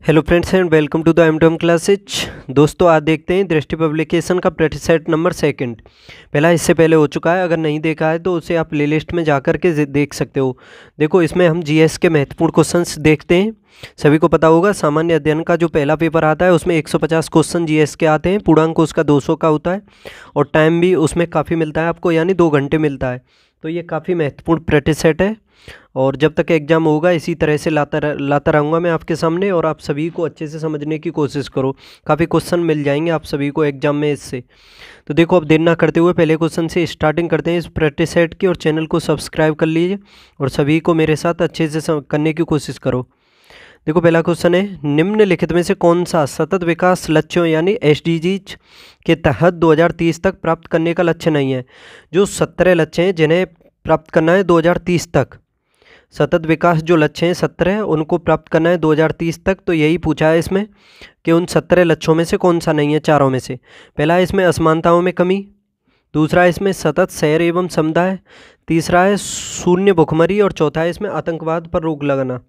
Hello friends and welcome to the M classes. दोस्तों आज देखते हैं दृष्टि पब्लिकेशन का प्रैक्टिस सेट नंबर सेकंड। पहला इससे पहले हो चुका है, अगर नहीं देखा है तो उसे आप प्लेलिस्ट में जाकर के देख सकते हो। देखो इसमें हम जीएस के महत्वपूर्ण क्वेश्चंस देखते हैं। सभी को पता होगा सामान्य अध्ययन का जो पहला पेपर आता है उसमें 150 क्वेश्चन जीएस के आते हैं, पूर्णांक उसका 200 का होता है और टाइम भी उसमें काफ़ी मिलता है आपको, यानी 2 घंटे मिलता है। तो ये काफ़ी महत्वपूर्ण प्रैक्टिस सेट है और जब तक एग्ज़ाम होगा इसी तरह से लाता रहूँगा मैं आपके सामने, और आप सभी को अच्छे से समझने की कोशिश करो। काफ़ी क्वेश्चन मिल जाएंगे आप सभी को एग्जाम में इससे। तो देखो अब देर ना करते हुए पहले क्वेश्चन से स्टार्टिंग करते हैं इस प्रैक्टिस सेट की, और चैनल को सब्सक्राइब कर लीजिए और सभी को मेरे साथ अच्छे से करने की कोशिश करो। देखो पहला क्वेश्चन है, निम्नलिखित में से कौन सा सतत विकास लक्ष्यों यानी एसडीजीज के तहत 2030 तक प्राप्त करने का लक्ष्य नहीं है। जो 17 लक्ष्य हैं जिन्हें प्राप्त करना है 2030 तक, सतत विकास जो लक्ष्य हैं 17 उनको प्राप्त करना है 2030 तक। तो यही पूछा है इसमें कि उन 17 लक्ष्यों में से कौन सा नहीं है चारों में से। पहला है इसमें असमानताओं में कमी, दूसरा है इसमें सतत शहर एवं समुदाय, तीसरा है शून्य भुखमरी और चौथा है इसमें आतंकवाद पर रोक लगाना।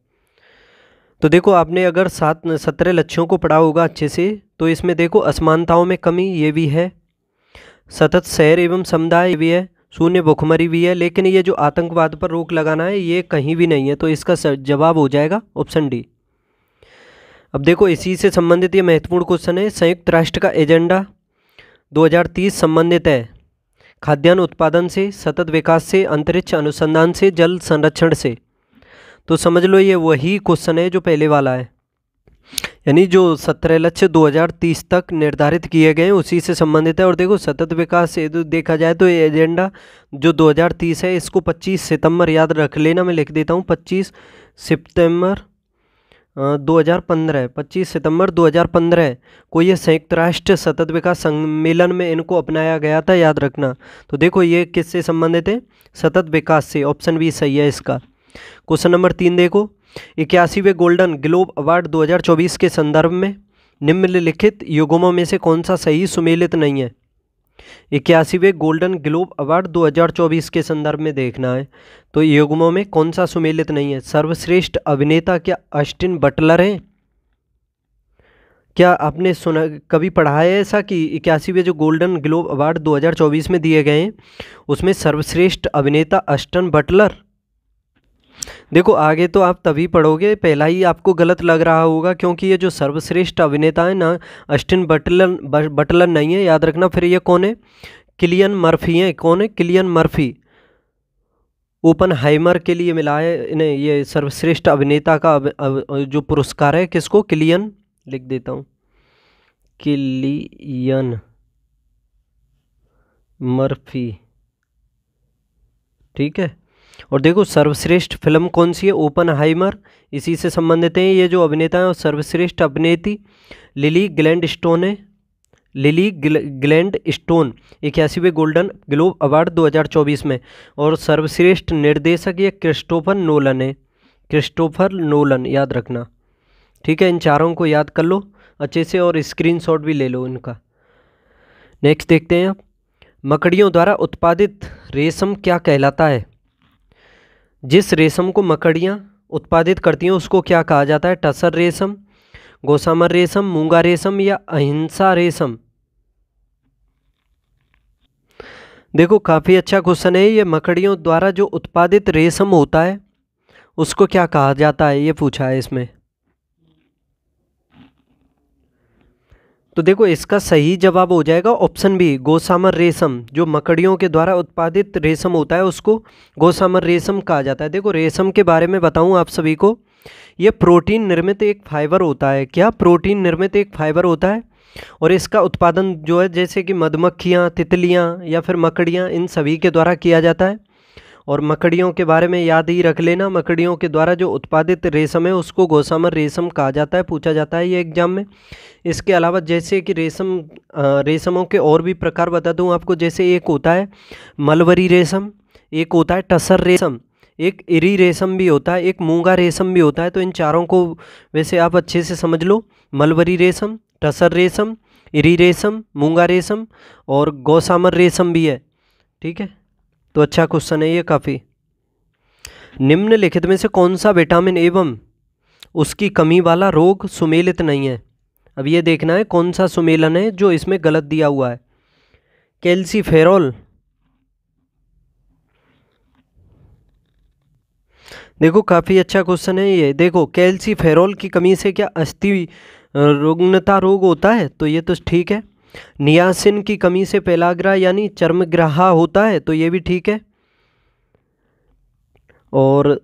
तो देखो आपने अगर 17 लक्ष्यों को पढ़ा होगा अच्छे से, तो इसमें देखो असमानताओं में कमी ये भी है, सतत शहर एवं समुदाय भी है, शून्य भुखमरी भी है, लेकिन ये जो आतंकवाद पर रोक लगाना है ये कहीं भी नहीं है। तो इसका जवाब हो जाएगा ऑप्शन डी। अब देखो इसी से संबंधित ये महत्वपूर्ण क्वेश्चन है, संयुक्त राष्ट्र का एजेंडा 2030 संबंधित है खाद्यान्न उत्पादन से, सतत विकास से, अंतरिक्ष अनुसंधान से, जल संरक्षण से। तो समझ लो ये वही क्वेश्चन है जो पहले वाला है, यानी जो 17 लक्ष्य 2030 तक निर्धारित किए गए हैं उसी से संबंधित है। और देखो सतत विकास से देखा जाए तो ये एजेंडा जो 2030 है इसको 25 सितंबर याद रख लेना, मैं लिख देता हूँ 25 सितंबर 2015, 25 सितंबर 2015 को ये संयुक्त राष्ट्र सतत विकास सम्मेलन में इनको अपनाया गया था, याद रखना। तो देखो ये किससे संबंधित है, सतत विकास से, ऑप्शन बी सही है इसका। क्वेश्चन नंबर 3 देखो, 81वें गोल्डन ग्लोब अवार्ड 2024 के संदर्भ में निम्नलिखित युग्मों में से कौन सा सही सुमेलित नहीं है। 81वें गोल्डन ग्लोब अवार्ड 2024 के संदर्भ में देखना है, तो युग्मों में कौन सा सुमेलित नहीं है। सर्वश्रेष्ठ अभिनेता क्या ऑस्टिन बटलर हैं? क्या आपने सुना कभी पढ़ा है ऐसा कि 81वें जो गोल्डन ग्लोब अवार्ड 2024 में दिए गए हैं उसमें सर्वश्रेष्ठ अभिनेता ऑस्टिन बटलर? देखो आगे तो आप तभी पढ़ोगे, पहला ही आपको गलत लग रहा होगा, क्योंकि ये जो सर्वश्रेष्ठ अभिनेता है ना ऑस्टिन बटलर नहीं है, याद रखना। फिर ये कौन है, किलियन मर्फी है। कौन है, किलियन मर्फी। ओपनहाइमर के लिए मिला है इन्हें ये सर्वश्रेष्ठ अभिनेता का जो पुरस्कार है, किसको, किलियन, लिख देता हूँ किलियन मर्फी, ठीक है। और देखो सर्वश्रेष्ठ फिल्म कौन सी है, ओपनहाइमर, इसी से संबंधित है ये जो अभिनेता है। और सर्वश्रेष्ठ अभिनेत्री लिली ग्लैड स्टोन है, लिली ग्लैड स्टोन 81वें गोल्डन ग्लोब अवार्ड 2024 में। और सर्वश्रेष्ठ निर्देशक ये क्रिस्टोफर नोलन है, क्रिस्टोफर नोलन, याद रखना, ठीक है। इन चारों को याद कर लो अच्छे से और स्क्रीनशॉट भी ले लो इनका। नेक्स्ट देखते हैं आप, मकड़ियों द्वारा उत्पादित रेशम क्या कहलाता है। जिस रेशम को मकड़ियाँ उत्पादित करती हैं उसको क्या कहा जाता है, टसर रेशम, गोसामर रेशम, मूंगा रेशम या अहिंसा रेशम। देखो काफ़ी अच्छा क्वेश्चन है ये, मकड़ियों द्वारा जो उत्पादित रेशम होता है उसको क्या कहा जाता है, ये पूछा है इसमें। तो देखो इसका सही जवाब हो जाएगा ऑप्शन बी, गोसामर रेशम। जो मकड़ियों के द्वारा उत्पादित रेशम होता है उसको गोसामर रेशम कहा जाता है। देखो रेशम के बारे में बताऊं आप सभी को, ये प्रोटीन निर्मित एक फाइबर होता है। क्या, प्रोटीन निर्मित एक फाइबर होता है। और इसका उत्पादन जो है जैसे कि मधुमक्खियाँ, तितलियाँ या फिर मकड़ियाँ, इन सभी के द्वारा किया जाता है। और मकड़ियों के बारे में याद ही रख लेना, मकड़ियों के द्वारा जो उत्पादित रेशम है उसको गोसामर रेशम कहा जाता है, पूछा जाता है ये एग्जाम में। इसके अलावा जैसे कि रेशमों के और भी प्रकार बता दूं आपको, जैसे एक होता है मलबरी रेशम, एक होता है टसर रेशम, एक इरी रेशम भी होता है, एक मूंगा रेशम भी होता है। तो इन चारों को वैसे आप अच्छे से समझ लो, मलबरी रेशम, टसर रेशम, इरी रेशम, मूंगा रेशम और गोसामर रेशम भी है, ठीक है। तो अच्छा क्वेश्चन है ये काफ़ी। निम्नलिखित में से कौन सा विटामिन एवं उसकी कमी वाला रोग सुमेलित नहीं है। अब ये देखना है कौन सा सुमेलन है जो इसमें गलत दिया हुआ है। कैल्सीफेरॉल, देखो काफ़ी अच्छा क्वेश्चन है ये। देखो कैल्सीफेरॉल की कमी से क्या अस्थि रुग्णता रोग होता है, तो ये तो ठीक है। नियासिन की कमी से पेलाग्रा यानी चर्मग्राहा होता है, तो ये भी ठीक है। और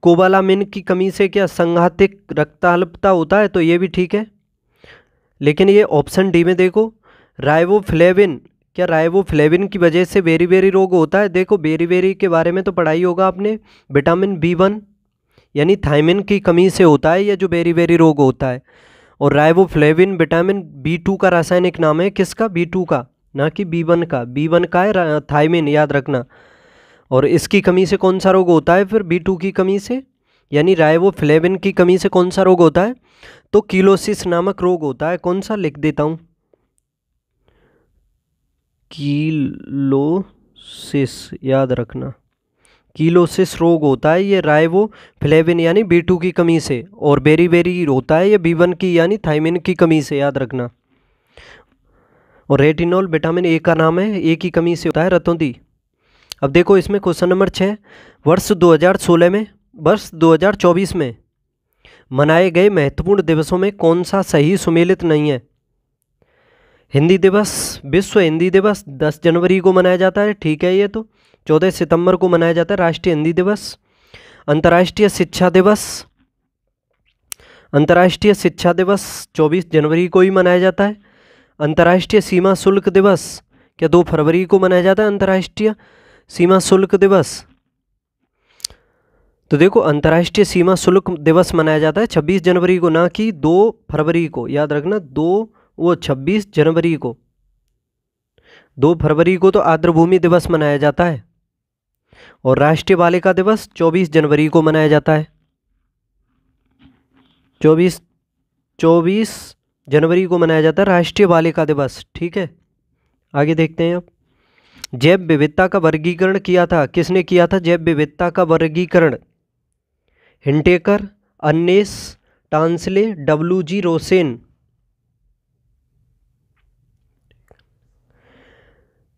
कोबालामिन की कमी से क्या संघातिक रक्ताल्पता होता है, तो ये भी ठीक है। लेकिन ये ऑप्शन डी में देखो राइबोफ्लेविन, क्या राइबोफ्लेविन की वजह से बेरी रोग होता है। देखो बेरी के बारे में तो पढ़ाई होगा आपने। विटामिन B1 यानी थायमिन की कमी से होता है ये जो बेरी रोग होता है। और राइबोफ्लेविन विटामिन B2 का रासायनिक नाम है, किसका? B2 का, ना कि B1 का। B1 का है थायमिन, याद रखना। और इसकी कमी से कौन सा रोग होता है फिर? B2 की कमी से, यानी राइबोफ्लेविन की कमी से कौन सा रोग होता है? तो कीलोसिस नामक रोग होता है। कौन सा? लिख देता हूँ, कीलोसिस, याद रखना। कीलोसिस रोग होता है ये राइबोफ्लेविन यानी B2 की कमी से, और बेरी होता है ये B1 की यानी थायमिन की कमी से, याद रखना। और रेटिनॉल विटामिन A का नाम है, A की कमी से होता है, रतौंधी। अब देखो इसमें क्वेश्चन नंबर 6, वर्ष 2016 में, वर्ष 2024 में मनाए गए महत्वपूर्ण दिवसों में कौन सा सही सुमेलित नहीं है? हिंदी दिवस, विश्व हिंदी दिवस 10 जनवरी को मनाया जाता है, ठीक है। ये तो 14 सितंबर को मनाया जाता है राष्ट्रीय हिंदी दिवस। अंतर्राष्ट्रीय शिक्षा दिवस, अंतर्राष्ट्रीय शिक्षा दिवस 24 जनवरी को ही मनाया जाता है। अंतर्राष्ट्रीय सीमा शुल्क दिवस क्या 2 फरवरी को मनाया जाता है? अंतर्राष्ट्रीय सीमा शुल्क दिवस, तो देखो अंतर्राष्ट्रीय सीमा शुल्क दिवस मनाया जाता है 26 जनवरी को, ना कि 2 फरवरी को, याद रखना। 26 जनवरी को, 2 फरवरी को तो आर्द्रभूमि दिवस मनाया जाता है। और राष्ट्रीय बालिका दिवस 24 जनवरी को मनाया जाता है। 24 जनवरी को मनाया जाता है राष्ट्रीय बालिका दिवस, ठीक है। आगे देखते हैं अब। जैव विविधता का वर्गीकरण किया था, किसने किया था जैव विविधता का वर्गीकरण? हिंटेकर, अन्नेस, टांसले, WG रोसेन।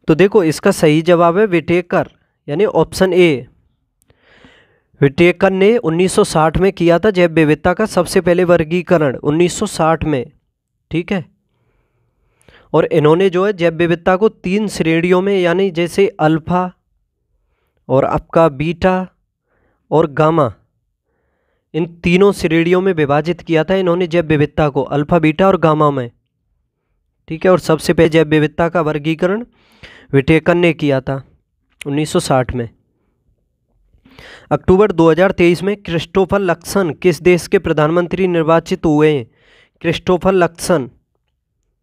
तो देखो इसका सही जवाब है विटेकर, यानी ऑप्शन ए। विटेकर ने 1960 में किया था जैव विविधता का सबसे पहले वर्गीकरण, 1960 में, ठीक है। और इन्होंने जो है जैव विविधता को 3 श्रेणियों में, यानी जैसे अल्फा और आपका बीटा और गामा, इन तीनों श्रेणियों में विभाजित किया था इन्होंने जैव विविधता को, अल्फा, बीटा और गामा में, ठीक है। और सबसे पहले जैव विविधता का वर्गीकरण विटेकर ने किया था 1960 में। अक्टूबर 2023 में क्रिस्टोफर लक्सन किस देश के प्रधानमंत्री निर्वाचित हुए हैं? क्रिस्टोफर लक्सन,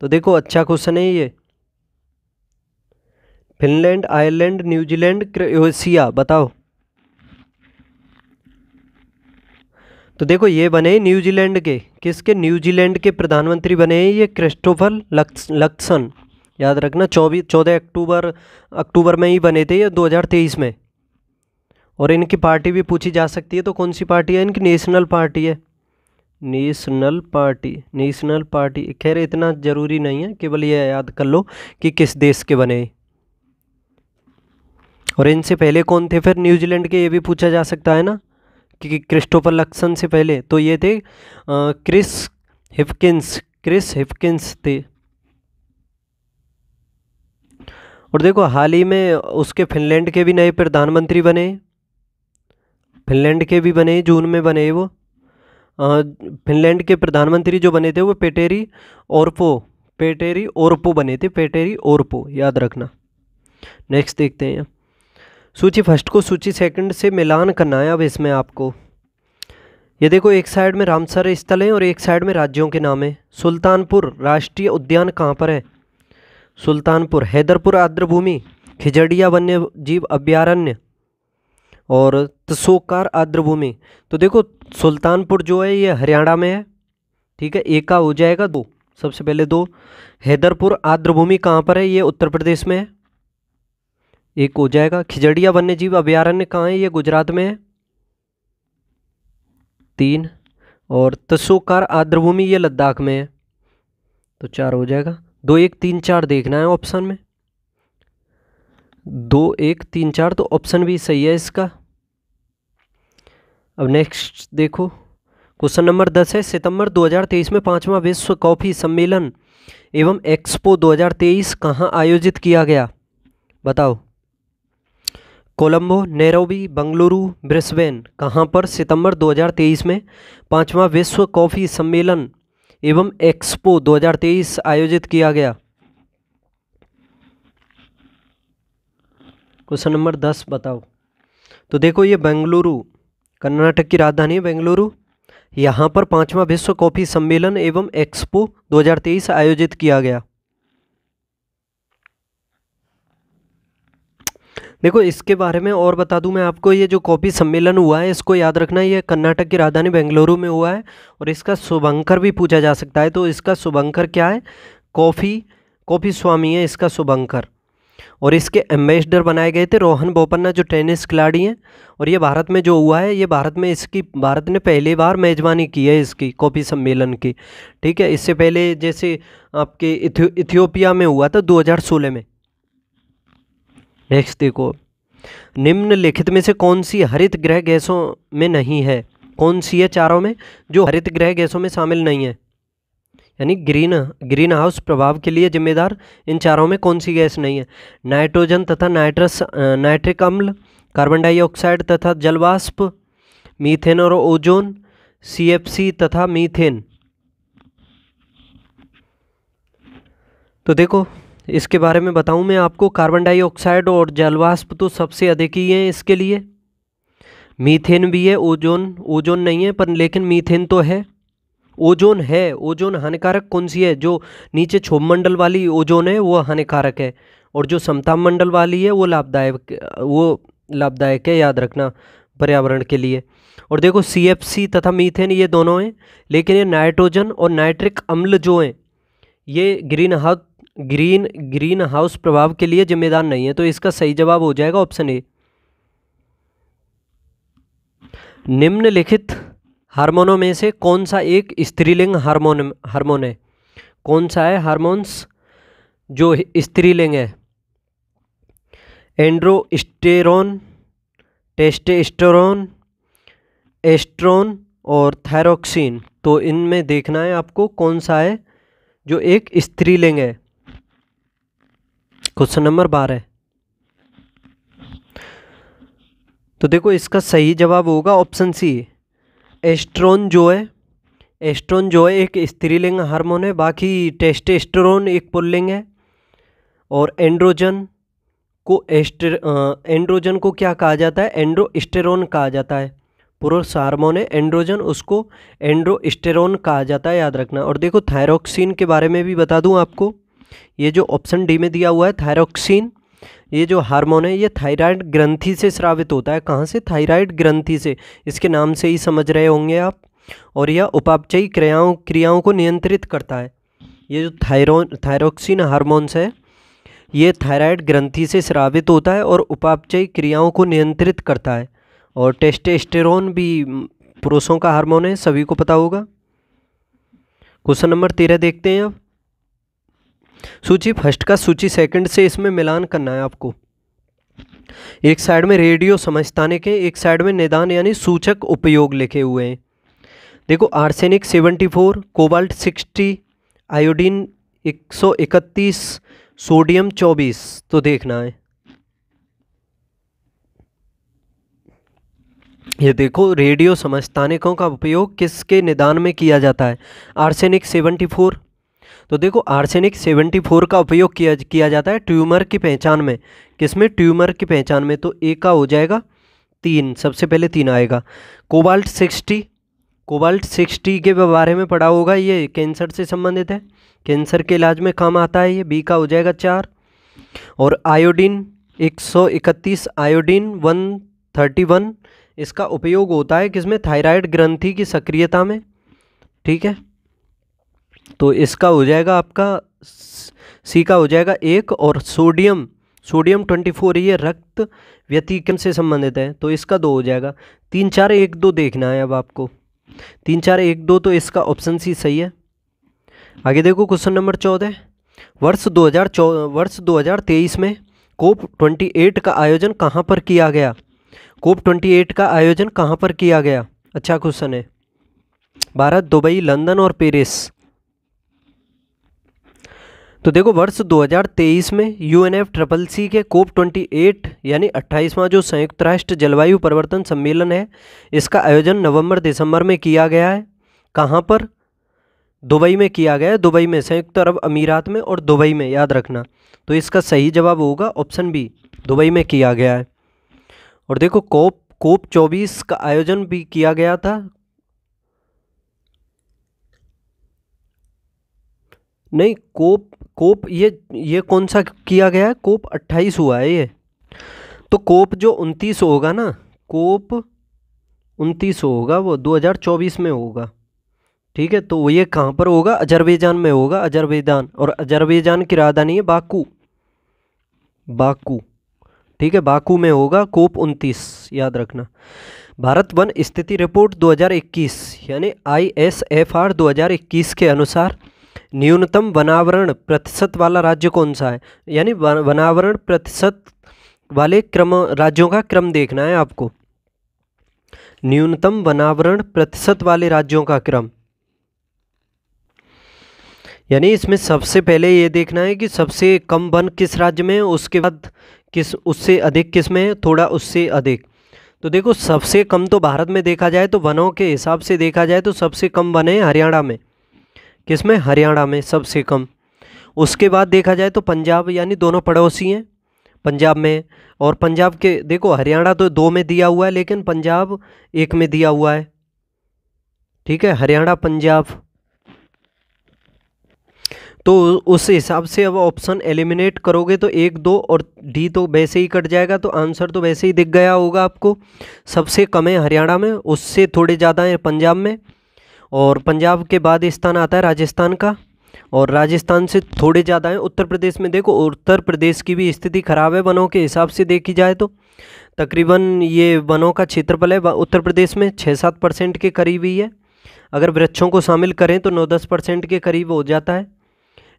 तो देखो अच्छा क्वेश्चन है ये। फिनलैंड, आयरलैंड, न्यूजीलैंड, क्रोएशिया, बताओ। तो देखो ये बने न्यूजीलैंड के, किसके? न्यूजीलैंड के प्रधानमंत्री बने हैं ये क्रिस्टोफर लक्सन, याद रखना। 14 अक्टूबर में ही बने थे ये 2023 में। और इनकी पार्टी भी पूछी जा सकती है, तो कौन सी पार्टी है इनकी? नेशनल पार्टी है, नेशनल पार्टी, नेशनल पार्टी। खैर इतना ज़रूरी नहीं है, केवल ये याद कर लो कि किस देश के बने। और इनसे पहले कौन थे फिर न्यूजीलैंड के, ये भी पूछा जा सकता है ना, कि क्रिस्टोफर लक्सन से पहले तो ये थे क्रिस हिफकिंस थे। और देखो हाल ही में उसके फिनलैंड के भी नए प्रधानमंत्री बने, फिनलैंड के भी बने, जून में बने वो। फिनलैंड के प्रधानमंत्री जो बने थे वो पेटेरी ओरपो बने थे, पेटेरी ओरपो, याद रखना। नेक्स्ट देखते हैं, सूची फर्स्ट को सूची सेकंड से मिलान करना है अब इसमें आपको। ये देखो एक साइड में रामसर स्थल है और एक साइड में राज्यों के नाम है। सुल्तानपुर राष्ट्रीय उद्यान कहाँ पर है? सुल्तानपुर। हैदरपुर आर्द्रभूमि, खिजड़िया वन्य जीव अभ्यारण्य और तसोकार आर्द्रभूमि। तो देखो सुल्तानपुर जो है ये हरियाणा में है, ठीक है। एक का हो जाएगा 2, सबसे पहले 2। हैदरपुर आर्द्रभूमि कहाँ पर है? ये उत्तर प्रदेश में है, 1 हो जाएगा। खिजड़िया वन्य जीव अभ्यारण्य कहाँ है? ये गुजरात में है, 3। और तसोकार आर्द्रभूमि ये लद्दाख में है, तो 4 हो जाएगा। 2 1 3 4 देखना है ऑप्शन में, 2 1 3 4, तो ऑप्शन भी सही है इसका। अब नेक्स्ट देखो, क्वेश्चन नंबर 10 है, सितंबर 2023 में 5वां विश्व कॉफ़ी सम्मेलन एवं एक्सपो 2023 कहाँ आयोजित किया गया? बताओ। कोलंबो, नैरोबी, बंगलुरु, ब्रिस्बेन, कहाँ पर सितंबर 2023 में 5वां विश्व कॉफ़ी सम्मेलन एवं एक्सपो 2023 आयोजित किया गया? क्वेश्चन नंबर 10 बताओ। तो देखो ये बेंगलुरु, कर्नाटक की राजधानी है बेंगलुरु, यहाँ पर 5वां विश्व कॉफ़ी सम्मेलन एवं एक्सपो 2023 आयोजित किया गया। देखो इसके बारे में और बता दूं मैं आपको, ये जो कॉफ़ी सम्मेलन हुआ है इसको याद रखना, ये कर्नाटक की राजधानी बेंगलुरु में हुआ है और इसका शुभंकर भी पूछा जा सकता है। तो इसका शुभंकर क्या है? कॉफ़ी स्वामी है इसका शुभंकर। और इसके एम्बेसडर बनाए गए थे रोहन बोपन्ना, जो टेनिस खिलाड़ी हैं। और ये भारत में जो हुआ है, ये भारत ने पहली बार मेजबानी की है इसकी कॉफ़ी सम्मेलन की। ठीक है, इससे पहले जैसे आपके इथियोपिया में हुआ था 2016 में। नेक्स्ट देखो, निम्नलिखित में से कौन सी हरित गृह गैसों में नहीं है? कौन सी है चारों में जो हरित गृह गैसों में शामिल नहीं है, यानी ग्रीन हाउस प्रभाव के लिए जिम्मेदार इन चारों में कौन सी गैस नहीं है? नाइट्रोजन तथा नाइट्रिक अम्ल, कार्बन डाइऑक्साइड तथा जलवाष्प, मीथेन और ओजोन, CFC तथा मीथेन। तो देखो इसके बारे में बताऊं मैं आपको, कार्बन डाइऑक्साइड और जलवाष्प तो सबसे अधिक ही है इसके लिए, मीथेन भी है, ओजोन नहीं है पर लेकिन मीथेन तो है, ओजोन है। ओजोन हानिकारक कौन सी है? जो नीचे क्षोभ मंडल वाली ओजोन है वो हानिकारक है, और जो समताप मंडल वाली है वो लाभदायक है, याद रखना पर्यावरण के लिए। और देखो CFC तथा मीथेन ये दोनों हैं, लेकिन ये नाइट्रोजन और नाइट्रिक अम्ल जो हैं ये ग्रीन हाउस प्रभाव के लिए जिम्मेदार नहीं है। तो इसका सही जवाब हो जाएगा ऑप्शन ए। निम्नलिखित हार्मोनों में से कौन सा एक स्त्रीलिंग हार्मोन है? कौन सा है हार्मोन्स जो स्त्रीलिंग है? एंड्रोस्टेरोन, टेस्टोस्टेरोन, एस्ट्रोन और थायरोक्सिन। तो इनमें देखना है आपको कौन सा है जो एक स्त्रीलिंग है। Question number 12। तो देखो इसका सही जवाब होगा ऑप्शन सी, एस्ट्रोन जो है एक स्त्रीलिंग हार्मोन है, बाकी टेस्टोस्टेरोन एक पुल्लिंग है। और एंड्रोजन को क्या कहा जाता है? एंड्रोस्टेरोन कहा जाता है। पुरुष हार्मोन है एंड्रोजन, उसको एंड्रोस्टेरोन कहा जाता है, याद रखना। और देखो थायरोक्सिन के बारे में भी बता दूं आपको, ये जो ऑप्शन डी में दिया हुआ है थायरोक्सिन, ये जो हार्मोन है ये थायराइड ग्रंथि से स्रावित होता है। कहाँ से? थायराइड ग्रंथि से, इसके नाम से ही समझ रहे होंगे आप। और यह उपापचयी क्रियाओं को नियंत्रित करता है। ये जो थायरोक्सिन हार्मोन्स है ये थायराइड ग्रंथि से स्रावित होता है और उपापचयी क्रियाओं को नियंत्रित करता है। और टेस्टोस्टेरोन भी पुरुषों का हार्मोन है, सभी को पता होगा। क्वेश्चन नंबर 13 देखते हैं अब। सूची फर्स्ट का सूची सेकंड से इसमें मिलान करना है आपको। एक साइड में रेडियो समस्थानिक के, एक साइड में निदान यानी सूचक उपयोग लिखे हुए हैं। देखो आर्सेनिक 74, कोबाल्ट 60, आयोडीन 131, सोडियम 24। तो देखना है, ये देखो रेडियो समस्थानिकों का उपयोग किसके निदान में किया जाता है? आर्सेनिक 74। तो देखो आर्सेनिक 74 का उपयोग किया जाता है ट्यूमर की पहचान में। किसमें? ट्यूमर की पहचान में। तो ए का हो जाएगा 3, सबसे पहले 3 आएगा। कोबाल्ट 60 के बारे में पढ़ा होगा, ये कैंसर से संबंधित है, कैंसर के इलाज में काम आता है ये, बी का हो जाएगा 4। और आयोडीन 131, आयोडीन 131, इसका उपयोग होता है किसमें? थायराइड ग्रंथि की सक्रियता में। ठीक है, तो इसका हो जाएगा आपका सी का हो जाएगा 1। और सोडियम 24 ये रक्त व्यतिक्रम से संबंधित है, तो इसका 2 हो जाएगा। 3 4 1 2 देखना है अब आपको। 3 4 1 2, तो इसका ऑप्शन सी सही है। आगे देखो क्वेश्चन नंबर 14। वर्ष 2023 में कोप 28 का आयोजन कहाँ पर किया गया? कोप 28 का आयोजन कहाँ पर किया गया? अच्छा क्वेश्चन है। भारत, दुबई, लंदन और पेरिस। तो देखो वर्ष 2023 में UNFCCC के कोप 28 यानी 28वां जो संयुक्त राष्ट्र जलवायु परिवर्तन सम्मेलन है, इसका आयोजन नवंबर दिसंबर में किया गया है। कहाँ पर? दुबई में किया गया है। दुबई में, संयुक्त अरब अमीरात में और दुबई में, याद रखना। तो इसका सही जवाब होगा ऑप्शन बी, दुबई में किया गया है। और देखो कोप 24 का आयोजन भी किया गया था। नहीं, कोप ये कौन सा किया गया है? कोप 28 हुआ है ये। तो कोप जो 29 होगा ना, कोप 29 होगा, वो 2024 में होगा। ठीक है, तो ये कहाँ पर होगा? अजरबैजान में होगा, अजरबैजान। और अजरबैजान की राजधानी है बाकू। ठीक है, बाकू में होगा कोप 29, याद रखना। भारत वन स्थिति रिपोर्ट 2021 यानी ISFR 2021 के अनुसार न्यूनतम वनावरण प्रतिशत वाला राज्य कौन सा है? यानी वनावरण प्रतिशत वाले राज्यों का क्रम देखना है आपको। न्यूनतम वनावरण प्रतिशत वाले राज्यों का क्रम, यानी इसमें सबसे पहले ये देखना है कि सबसे कम वन किस राज्य में है, उसके बाद उससे अधिक किस में है, थोड़ा उससे अधिक। तो देखो सबसे कम तो भारत में देखा जाए तो वनों के हिसाब से देखा जाए तो सबसे कम वन है हरियाणा में। किस में? हरियाणा में सबसे कम। उसके बाद देखा जाए तो पंजाब, यानी दोनों पड़ोसी हैं, पंजाब में। और पंजाब के देखो, हरियाणा तो 2 में दिया हुआ है लेकिन पंजाब 1 में दिया हुआ है। ठीक है, हरियाणा पंजाब। तो उस हिसाब से अब ऑप्शन एलिमिनेट करोगे तो 1 2 और डी तो वैसे ही कट जाएगा। तो आंसर तो वैसे ही दिख गया होगा आपको। सबसे कम है हरियाणा में, उससे थोड़े ज़्यादा है पंजाब में, और पंजाब के बाद स्थान आता है राजस्थान का, और राजस्थान से थोड़े ज़्यादा है उत्तर प्रदेश में। देखो उत्तर प्रदेश की भी स्थिति खराब है वनों के हिसाब से देखी जाए तो। तकरीबन ये वनों का क्षेत्रफल है उत्तर प्रदेश में 6-7% के करीब ही है। अगर वृक्षों को शामिल करें तो 9-10% के करीब हो जाता है,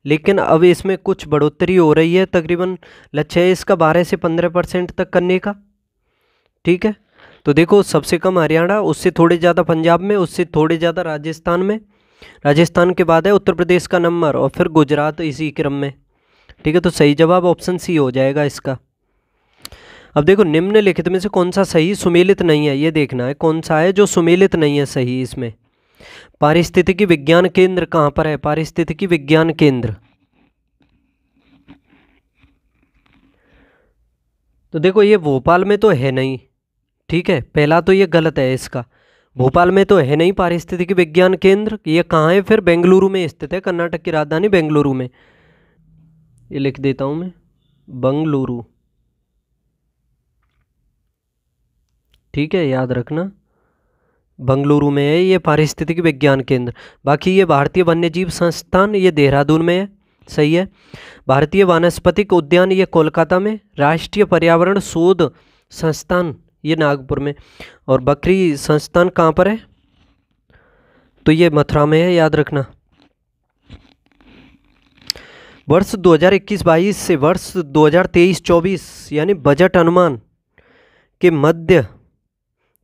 लेकिन अब इसमें कुछ बढ़ोतरी हो रही है। तकरीबन लक्ष्य है इसका 12 से 15% तक करने का। ठीक है, तो देखो सबसे कम हरियाणा, उससे थोड़े ज़्यादा पंजाब में, उससे थोड़े ज़्यादा राजस्थान में। राजस्थान के बाद है उत्तर प्रदेश का नंबर, और फिर गुजरात इसी क्रम में। ठीक है, तो सही जवाब ऑप्शन सी हो जाएगा इसका। अब देखो निम्नलिखित में से कौन सा सही सुमेलित नहीं है, ये देखना है कौन सा है जो सुमेलित नहीं है सही इसमें। पारिस्थितिकी विज्ञान केंद्र कहाँ पर है? पारिस्थितिकी विज्ञान केंद्र। तो देखो ये भोपाल में तो है नहीं। ठीक है, पहला तो ये गलत है इसका, भोपाल में तो है नहीं पारिस्थितिकी विज्ञान केंद्र। ये कहाँ है फिर? बेंगलुरु में स्थित है, कर्नाटक की राजधानी बेंगलुरु में। ये लिख देता हूँ मैं, बेंगलुरु। ठीक है, याद रखना, बेंगलुरु में है ये पारिस्थितिकी विज्ञान केंद्र। बाकी ये भारतीय वन्यजीव संस्थान ये देहरादून में है, सही है। भारतीय वानस्पतिक उद्यान ये कोलकाता में। राष्ट्रीय पर्यावरण शोध संस्थान ये नागपुर में। और बकरी संस्थान कहाँ पर है? तो ये मथुरा में है, याद रखना। वर्ष 2021-22 से वर्ष 2023-24 यानी बजट अनुमान के मध्य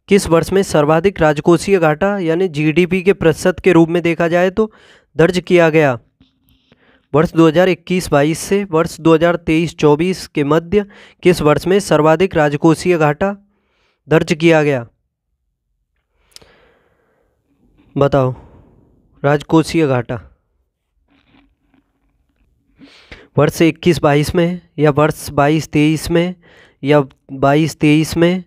किस वर्ष में सर्वाधिक राजकोषीय घाटा यानी GDP के प्रतिशत के रूप में देखा जाए तो दर्ज किया गया? वर्ष 2021-22 से वर्ष 2023-24 के मध्य किस वर्ष में सर्वाधिक राजकोषीय घाटा दर्ज किया गया? बताओ, राजकोषीय घाटा वर्ष 21-22 में, या वर्ष 22-23 में, या 22-23 में?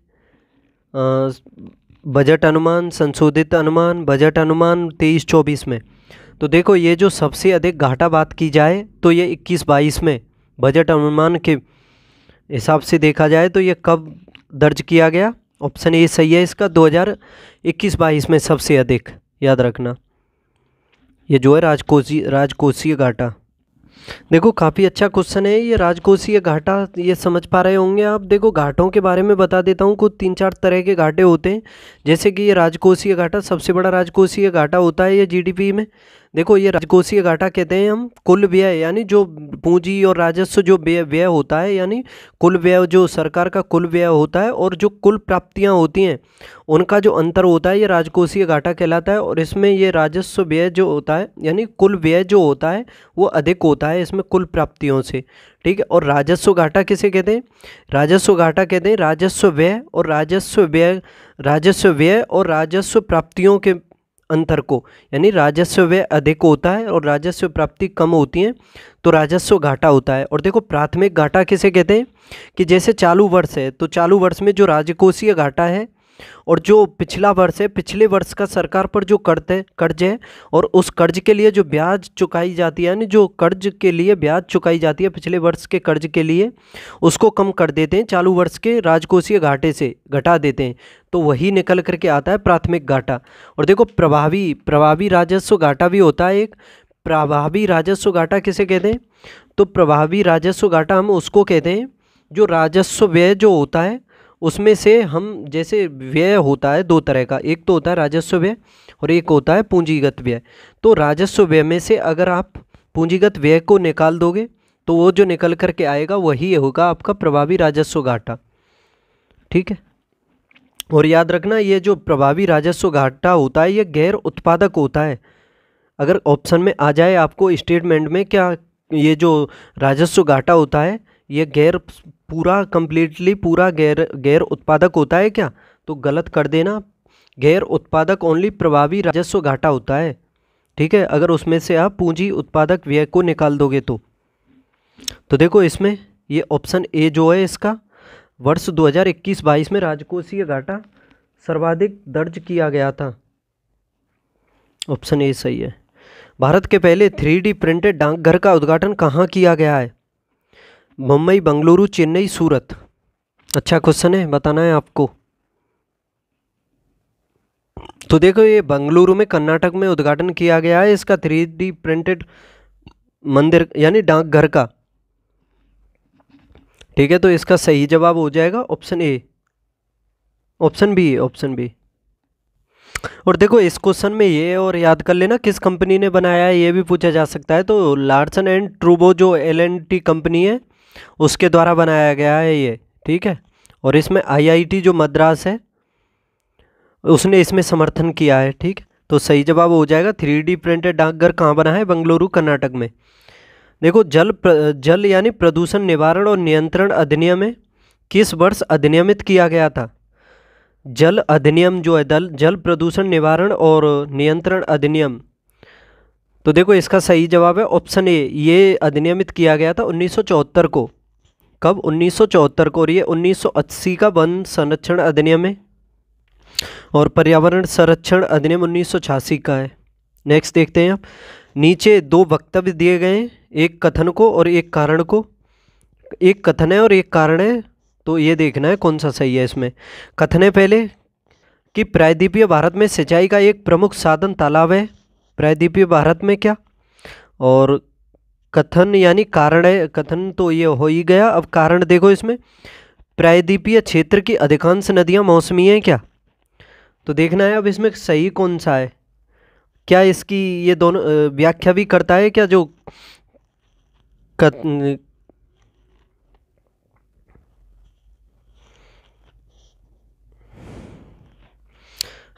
बजट अनुमान, संशोधित अनुमान, बजट अनुमान 23-24 में। तो देखो ये जो सबसे अधिक घाटा बात की जाए तो ये 21-22 में बजट अनुमान के हिसाब से देखा जाए तो ये कब दर्ज किया गया? ऑप्शन ए सही है इसका, 2021-22 में सबसे अधिक, याद रखना। ये जो है राजकोषीय घाटा। देखो काफ़ी अच्छा क्वेश्चन है ये। राजकोषीय घाटा ये समझ पा रहे होंगे आप। देखो घाटों के बारे में बता देता हूँ। कुछ 3-4 तरह के घाटे होते हैं। जैसे कि ये राजकोषीय घाटा, सबसे बड़ा राजकोषीय घाटा होता है ये जीडीपी में। देखो ये राजकोषीय घाटा कहते हैं हम कुल व्यय, यानी जो पूंजी और राजस्व जो व्यय होता है, यानी कुल व्यय जो सरकार का कुल व्यय होता है और जो कुल प्राप्तियां होती हैं उनका जो अंतर होता है, ये राजकोषीय घाटा कहलाता है। और इसमें ये राजस्व व्यय जो होता है, यानी कुल व्यय जो होता है वो अधिक होता है इसमें कुल प्राप्तियों से। ठीक है। और राजस्व घाटा किसे कहते हैं? राजस्व घाटा कहते हैं राजस्व व्यय और राजस्व प्राप्तियों के अंतर को, यानी राजस्व व्यय अधिक होता है और राजस्व प्राप्ति कम होती है तो राजस्व घाटा होता है। और देखो प्राथमिक घाटा किसे कहते हैं कि जैसे चालू वर्ष है तो चालू वर्ष में जो राजकोषीय घाटा है और जो पिछला वर्ष है, पिछले वर्ष का सरकार पर जो कर्ज है और उस कर्ज के लिए जो ब्याज चुकाई जाती है, यानी जो कर्ज के लिए ब्याज चुकाई जाती है पिछले वर्ष के कर्ज के लिए, उसको कम कर देते हैं, चालू वर्ष के राजकोषीय घाटे से घटा देते हैं, तो वही निकल करके आता है प्राथमिक घाटा। और देखो प्रभावी राजस्व घाटा भी होता है एक। प्रभावी राजस्व घाटा किसे कहते हैं? तो प्रभावी राजस्व घाटा हम उसको कहते हैं जो राजस्व व्यय जो होता है उसमें से हम, जैसे व्यय होता है दो तरह का, एक तो होता है राजस्व व्यय और एक होता है पूंजीगत व्यय। तो राजस्व व्यय में से अगर आप पूंजीगत व्यय को निकाल दोगे तो वो जो निकल करके आएगा वही होगा आपका प्रभावी राजस्व घाटा। ठीक है। और याद रखना ये जो प्रभावी राजस्व घाटा होता है ये गैर उत्पादक होता है। अगर ऑप्शन में आ जाए आपको स्टेटमेंट में क्या ये जो राजस्व घाटा होता है ये कंप्लीटली पूरा गैर उत्पादक होता है क्या, तो गलत कर देना। गैर उत्पादक ओनली प्रभावी राजस्व घाटा होता है। ठीक है। अगर उसमें से आप पूंजी उत्पादक व्यय को निकाल दोगे तो देखो इसमें ये ऑप्शन ए जो है इसका वर्ष 2021-22 में राजकोषीय घाटा सर्वाधिक दर्ज किया गया था। ऑप्शन ए सही है। भारत के पहले 3D प्रिंटेड डाकघर का उद्घाटन कहाँ किया गया है? मुंबई, बंगलुरु, चेन्नई, सूरत। अच्छा क्वेश्चन है, बताना है आपको। तो देखो ये बंगलुरु में कर्नाटक में उद्घाटन किया गया है इसका 3D प्रिंटेड मंदिर यानी डाकघर का। ठीक है। तो इसका सही जवाब हो जाएगा ऑप्शन ए। Option B. और देखो इस क्वेश्चन में ये और याद कर लेना किस कंपनी ने बनाया है ये भी पूछा जा सकता है। तो लार्सन एंड ट्रूबो जो L&T कंपनी है उसके द्वारा बनाया गया है ये। ठीक है। और इसमें IIT जो मद्रास है उसने इसमें समर्थन किया है। ठीक। तो सही जवाब हो जाएगा 3D प्रिंटेड डाकघर कहाँ बना है? बंगलुरु, कर्नाटक में। देखो जल यानी प्रदूषण निवारण और नियंत्रण अधिनियम है किस वर्ष अधिनियमित किया गया था? जल अधिनियम जो है जल प्रदूषण निवारण और नियंत्रण अधिनियम। तो देखो इसका सही जवाब है ऑप्शन ए। ये अधिनियमित किया गया था 1974 को। कब? 1974 को। और ये 1980 का वन संरक्षण अधिनियम है और पर्यावरण संरक्षण अधिनियम 1986 का है। नेक्स्ट देखते हैं आप। नीचे दो वक्तव्य दिए गए हैं, एक कथन को और एक कारण को। एक कथन है और एक कारण है, तो ये देखना है कौन सा सही है इसमें। कथन है पहले कि प्रायद्वीपीय भारत में सिंचाई का एक प्रमुख साधन तालाब है। प्रायद्वीपीय भारत में क्या? और कथन यानी कारण है। कथन तो ये हो ही गया। अब कारण देखो इसमें प्रायद्वीपीय क्षेत्र की अधिकांश नदियाँ मौसमी हैं क्या? तो देखना है अब इसमें सही कौन सा है। क्या इसकी ये दोनों व्याख्या भी करता है क्या जो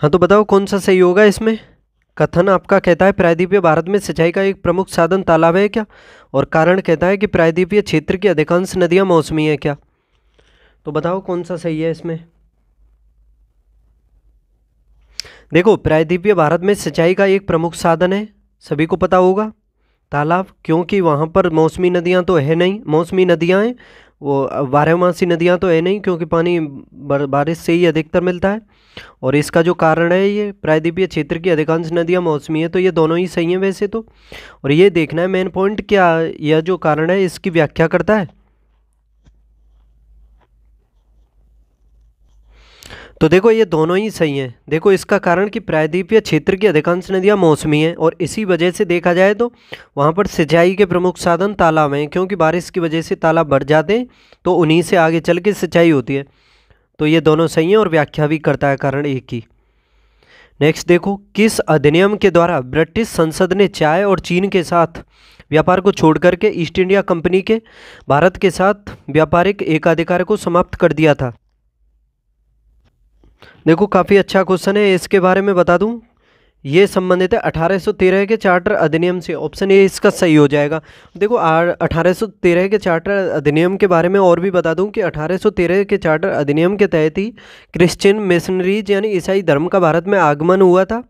हाँ तो बताओ कौन सा सही होगा इसमें। कथन आपका कहता है प्रायद्वीपीय भारत में सिंचाई का एक प्रमुख साधन तालाब है क्या, और कारण कहता है कि प्रायद्वीपीय क्षेत्र की अधिकांश नदियाँ मौसमी है क्या। तो बताओ कौन सा सही है इसमें। देखो प्रायद्वीपीय भारत में सिंचाई का एक प्रमुख साधन है, सभी को पता होगा, तालाब, क्योंकि वहाँ पर मौसमी नदियाँ तो है नहीं। मौसमी नदियाँ हैं वो बारहमासी नदियाँ तो है नहीं क्योंकि पानी बारिश से ही अधिकतर मिलता है। और इसका जो कारण है ये प्रायद्वीपीय क्षेत्र की अधिकांश नदियाँ मौसमी है, तो ये दोनों ही सही हैं वैसे तो। और ये देखना है मेन पॉइंट क्या यह जो कारण है इसकी व्याख्या करता है। तो देखो ये दोनों ही सही हैं। देखो इसका कारण कि प्रायद्वीपीय क्षेत्र की अधिकांश नदियाँ मौसमी हैं और इसी वजह से देखा जाए तो वहाँ पर सिंचाई के प्रमुख साधन तालाब हैं, क्योंकि बारिश की वजह से तालाब भर जाते हैं तो उन्हीं से आगे चल के सिंचाई होती है। तो ये दोनों सही हैं और व्याख्या भी करता है कारण एक ही। नेक्स्ट देखो, किस अधिनियम के द्वारा ब्रिटिश संसद ने चाय और चीन के साथ व्यापार को छोड़ करके ईस्ट इंडिया कंपनी के भारत के साथ व्यापारिक एकाधिकार को समाप्त कर दिया था? देखो काफ़ी अच्छा क्वेश्चन है, इसके बारे में बता दूं, ये संबंधित है 1813 के चार्टर अधिनियम से। ऑप्शन ए इसका सही हो जाएगा। देखो 1813 के चार्टर अधिनियम के बारे में और भी बता दूं कि 1813 के चार्टर अधिनियम के तहत ही क्रिश्चियन मिशनरीज यानी ईसाई धर्म का भारत में आगमन हुआ था।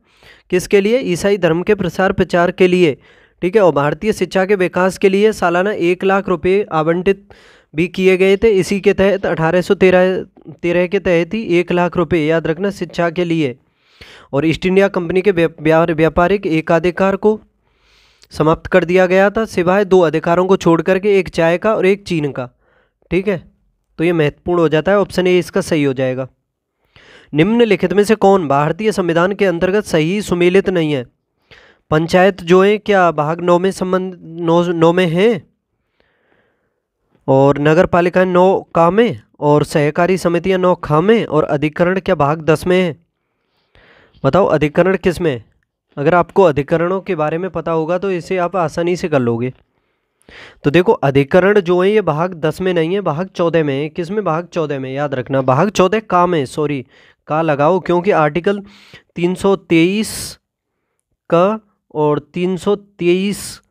किसके लिए? ईसाई धर्म के प्रसार प्रचार के लिए, ठीक है। और भारतीय शिक्षा के विकास के लिए सालाना 1,00,000 रुपये आवंटित भी किए गए थे। इसी के तहत 1813 के तहत ही 1,00,000 रुपये, याद रखना, शिक्षा के लिए। और ईस्ट इंडिया कंपनी के व्यापारिक एकाधिकार को समाप्त कर दिया गया था, सिवाय 2 अधिकारों को छोड़ करके, एक चाय का और एक चीन का, ठीक है। तो ये महत्वपूर्ण हो जाता है, ऑप्शन ए इसका सही हो जाएगा। निम्नलिखित में से कौन भारतीय संविधान के अंतर्गत सही सुमेलित नहीं है? पंचायत जो है क्या भाग 9 में संबंध 9 में है, और नगर पालिकाएं 9 का में, और सहकारी समितियां 9 खा में, और अधिकरण क्या भाग 10 में है? बताओ अधिकरण किस में? अगर आपको अधिकरणों के बारे में पता होगा तो इसे आप आसानी से कर लोगे। तो देखो अधिकरण जो है ये भाग 10 में नहीं है, भाग 14 में है। किस में? भाग 14 में, याद रखना। भाग 14 का में, सॉरी का लगाओ, क्योंकि आर्टिकल 323 का और 323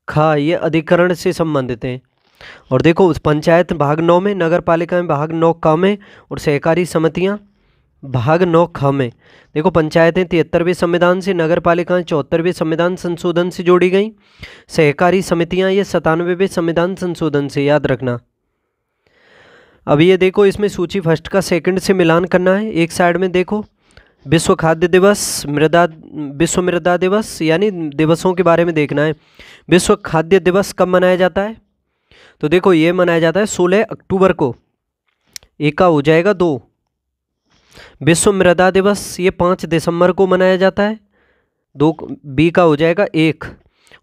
खा ये अधिकरण से संबंधित हैं। और देखो पंचायत भाग 9 में, नगर पालिकाएं भाग 9 का में, और सहकारी समितियां भाग 9 ख में। देखो पंचायतें 73वें संविधान से, नगर पालिकाएं 74वें संविधान संशोधन से जोड़ी गई, सहकारी समितियां ये 97वें संविधान संशोधन से, याद रखना। अब ये देखो इसमें सूची फर्स्ट का सेकंड से मिलान करना है। एक साइड में देखो विश्व खाद्य दिवस, विश्व मृदा दिवस, यानी दिवसों के बारे में देखना है। विश्व खाद्य दिवस कब मनाया जाता है? तो देखो ये मनाया जाता है 16 अक्टूबर को, एक का हो जाएगा 2। विश्व मृदा दिवस ये 5 दिसंबर को मनाया जाता है, 2 बी का हो जाएगा 1।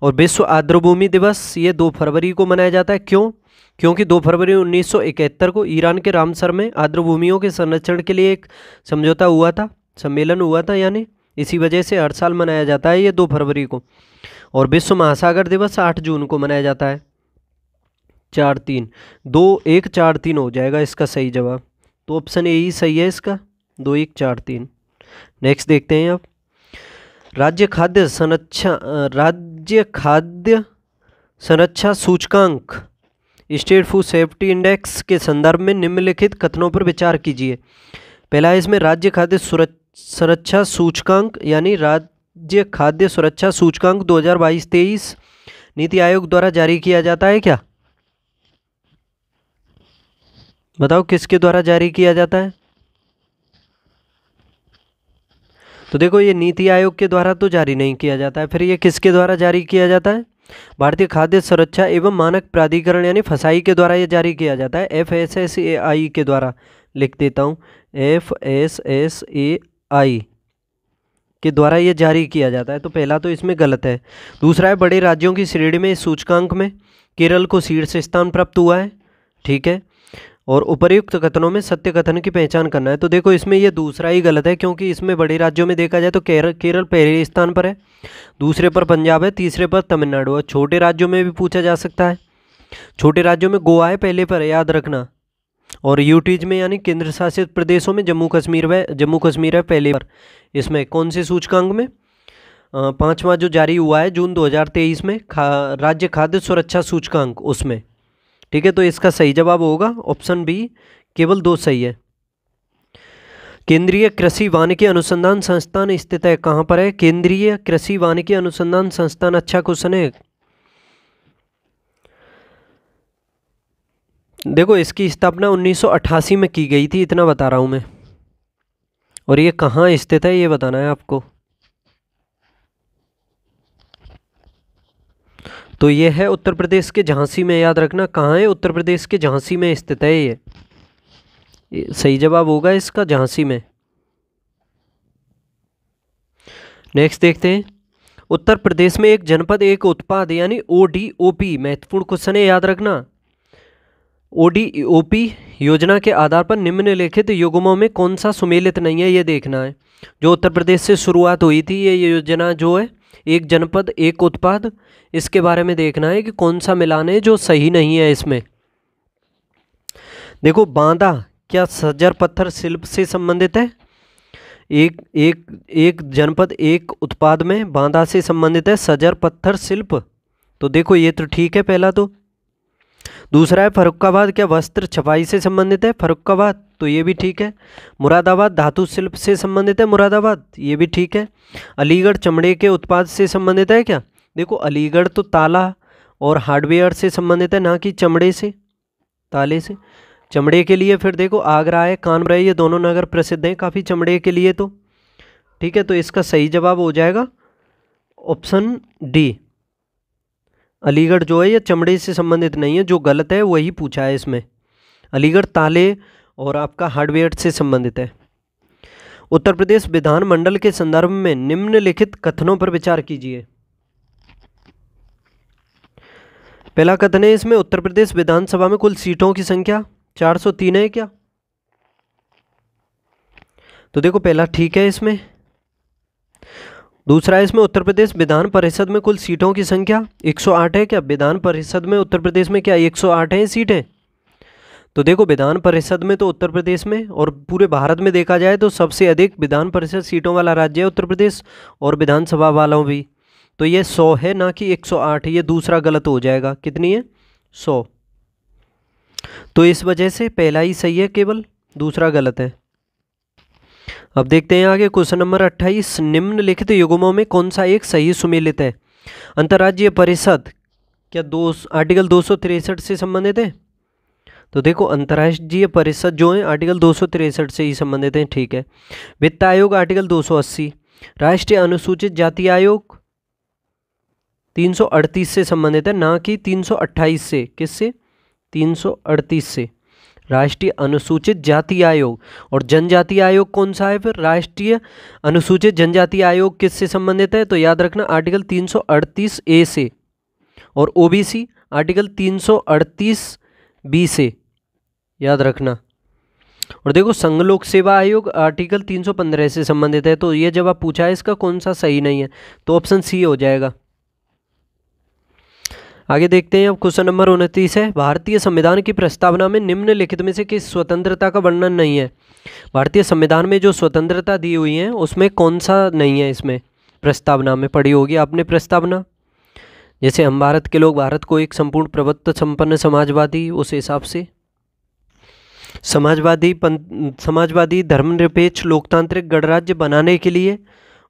और विश्व आर्द्रभूमि दिवस ये 2 फरवरी को मनाया जाता है। क्यों? क्योंकि 2 फरवरी 1971 को ईरान के रामसर में आर्द्रभूमियों के संरक्षण के लिए एक समझौता हुआ था, सम्मेलन हुआ था, यानी इसी वजह से हर साल मनाया जाता है ये 2 फरवरी को। और विश्व महासागर दिवस 8 जून को मनाया जाता है। 4-3 2-1 4-3 हो जाएगा इसका सही जवाब। तो ऑप्शन ए ही सही है इसका, 2-1 4-3। नेक्स्ट देखते हैं अब, राज्य खाद्य संरक्षा सूचकांक स्टेट फूड सेफ्टी इंडेक्स के संदर्भ में निम्नलिखित कथनों पर विचार कीजिए। पहला है इसमें राज्य खाद्य सुरक्षा सूचकांक यानी राज्य खाद्य सुरक्षा सूचकांक 2022-23 नीति आयोग द्वारा जारी किया जाता है क्या? बताओ किसके द्वारा जारी किया जाता है? तो देखो ये नीति आयोग के द्वारा तो जारी नहीं किया जाता है, फिर ये किसके द्वारा जारी किया जाता है? भारतीय खाद्य सुरक्षा एवं मानक प्राधिकरण यानी फसाई के द्वारा ये जारी किया जाता है। FSSAI के द्वारा, लिख देता हूँ, FSSAI के द्वारा ये जारी किया जाता है। तो पहला तो इसमें गलत है। दूसरा है बड़े राज्यों की श्रेणी में इस सूचकांक में केरल को शीर्ष स्थान प्राप्त हुआ है, ठीक है। और उपर्युक्त कथनों में सत्य कथन की पहचान करना है। तो देखो इसमें ये दूसरा ही गलत है, क्योंकि इसमें बड़े राज्यों में देखा जाए तो केरल पहले स्थान पर है, दूसरे पर पंजाब है, तीसरे पर तमिलनाडु है। छोटे राज्यों में भी पूछा जा सकता है, छोटे राज्यों में गोवा है पहले पर, याद रखना। और यूटीज में यानी केंद्र शासित प्रदेशों में जम्मू कश्मीर है पहले पर। इसमें कौन से सूचकांक में? 5वां जो जारी हुआ है जून 2023 में, राज्य खाद्य सुरक्षा सूचकांक, उसमें, ठीक है। तो इसका सही जवाब होगा ऑप्शन बी, केवल 2 सही है। केंद्रीय कृषि वानिकी अनुसंधान संस्थान स्थित है, कहाँ पर है? केंद्रीय कृषि वानिकी अनुसंधान संस्थान, अच्छा क्वेश्चन है। देखो इसकी स्थापना 1988 में की गई थी, इतना बता रहा हूं मैं। और ये कहाँ स्थित है ये बताना है आपको। तो ये है उत्तर प्रदेश के झांसी में, याद रखना। कहाँ है? उत्तर प्रदेश के झांसी में स्थित है ये, सही जवाब होगा इसका झांसी में। नेक्स्ट देखते हैं, उत्तर प्रदेश में एक जनपद एक उत्पाद यानी ODOP, महत्वपूर्ण क्वेश्चन है, याद रखना। ODOP योजना के आधार पर निम्नलिखित युग्मों में कौन सा सुमेलित नहीं है, ये देखना है। जो उत्तर प्रदेश से शुरुआत हुई थी ये योजना जो है एक जनपद एक उत्पाद, इसके बारे में देखना है कि कौन सा मिलान है जो सही नहीं है इसमें। देखो, बांदा क्या सज्जर पत्थर शिल्प से संबंधित है? एक जनपद एक उत्पाद में बांदा से संबंधित है सज्जर पत्थर शिल्प, तो देखो ये तो ठीक है पहला। तो दूसरा है फर्रुखाबाद क्या वस्त्र छपाई से संबंधित है? फर्रुखाबाद, तो ये भी ठीक है। मुरादाबाद धातु शिल्प से संबंधित है? मुरादाबाद, ये भी ठीक है। अलीगढ़ चमड़े के उत्पाद से संबंधित है क्या? देखो अलीगढ़ तो ताला और हार्डवेयर से संबंधित है, ना कि चमड़े से, ताले से, चमड़े के लिए। फिर देखो आगरा है, कानपुर है, ये दोनों नगर प्रसिद्ध हैं काफ़ी चमड़े के लिए, तो ठीक है। तो इसका सही जवाब हो जाएगा ऑप्शन डी। अलीगढ़ जो है ये चमड़े से संबंधित नहीं है, जो गलत है वही पूछा है इसमें। अलीगढ़ ताले और आपका हार्डवेयर से संबंधित है। उत्तर प्रदेश विधानमंडल के संदर्भ में निम्नलिखित कथनों पर विचार कीजिए। पहला कथन है इसमें, उत्तर प्रदेश विधानसभा में कुल सीटों की संख्या 403 है क्या? तो देखो पहला ठीक है इसमें। दूसरा इसमें, उत्तर प्रदेश विधान परिषद में कुल सीटों की संख्या 108 है क्या? विधान परिषद में उत्तर प्रदेश में क्या 108 है सीटें? तो देखो विधान परिषद में तो उत्तर प्रदेश में और पूरे भारत में देखा जाए तो सबसे अधिक विधान परिषद सीटों वाला राज्य है उत्तर प्रदेश, और विधानसभा वालों भी। तो ये 100 है ना कि 108, ये दूसरा गलत हो जाएगा। कितनी है? 100। तो इस वजह से पहला ही सही है केवल, दूसरा गलत है। अब देखते हैं आगे क्वेश्चन नंबर 28, निम्नलिखित युग्मों में कौन सा एक सही सुमेलित है? अंतर्राज्यीय परिषद क्या आर्टिकल 263 से संबंधित है? तो देखो अंतर्राज्यीय परिषद जो है आर्टिकल 263 से ही संबंधित है, ठीक है। वित्त आयोग आर्टिकल 280, राष्ट्रीय अनुसूचित जाति आयोग 338 से संबंधित है, ना कि 328 से। किससे? 338 से। राष्ट्रीय अनुसूचित जाति आयोग। और जनजाति आयोग कौन सा है फिर? राष्ट्रीय अनुसूचित जनजाति आयोग किससे संबंधित है? तो याद रखना आर्टिकल 338A से। और OBC आर्टिकल 338B से, याद रखना। और देखो संघ लोक सेवा आयोग आर्टिकल 315 से संबंधित है। तो ये जवाब पूछा है इसका कौन सा सही नहीं है, तो ऑप्शन सी हो जाएगा। आगे देखते हैं अब क्वेश्चन नंबर 29 है, भारतीय संविधान की प्रस्तावना में निम्नलिखित में से किस स्वतंत्रता का वर्णन नहीं है? भारतीय संविधान में जो स्वतंत्रता दी हुई है उसमें कौन सा नहीं है? इसमें प्रस्तावना में पढ़ी होगी आपने प्रस्तावना, जैसे हम भारत के लोग भारत को एक संपूर्ण प्रभुत्व संपन्न समाजवादी, उस हिसाब से समाजवादी धर्मनिरपेक्ष लोकतांत्रिक गणराज्य बनाने के लिए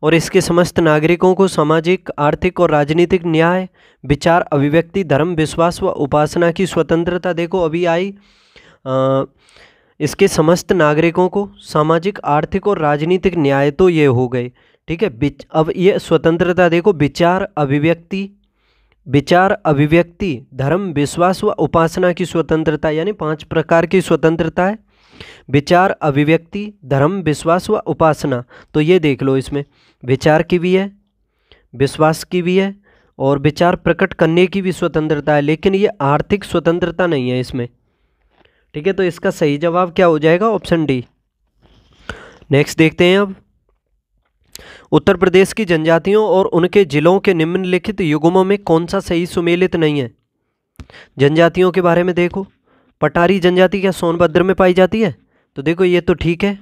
और इसके समस्त नागरिकों को सामाजिक आर्थिक और राजनीतिक न्याय, विचार अभिव्यक्ति धर्म विश्वास व उपासना की स्वतंत्रता। देखो अभी आई इसके समस्त नागरिकों को सामाजिक आर्थिक और राजनीतिक न्याय, तो ये हो गए, ठीक है। अब ये स्वतंत्रता देखो, विचार अभिव्यक्ति धर्म विश्वास व उपासना की स्वतंत्रता, यानी 5 प्रकार की स्वतंत्रता है। विचार अभिव्यक्ति धर्म विश्वास व उपासना, तो ये देख लो, इसमें विचार की भी है, विश्वास की भी है और विचार प्रकट करने की भी स्वतंत्रता है, लेकिन ये आर्थिक स्वतंत्रता नहीं है इसमें, ठीक है। तो इसका सही जवाब क्या हो जाएगा? Option D. नेक्स्ट देखते हैं अब, उत्तर प्रदेश की जनजातियों और उनके जिलों के निम्नलिखित युग्मों में कौन सा सही सुमेलित नहीं है? जनजातियों के बारे में देखो, पटारी जनजाति क्या सोनभद्र में पाई जाती है? तो देखो ये तो ठीक है।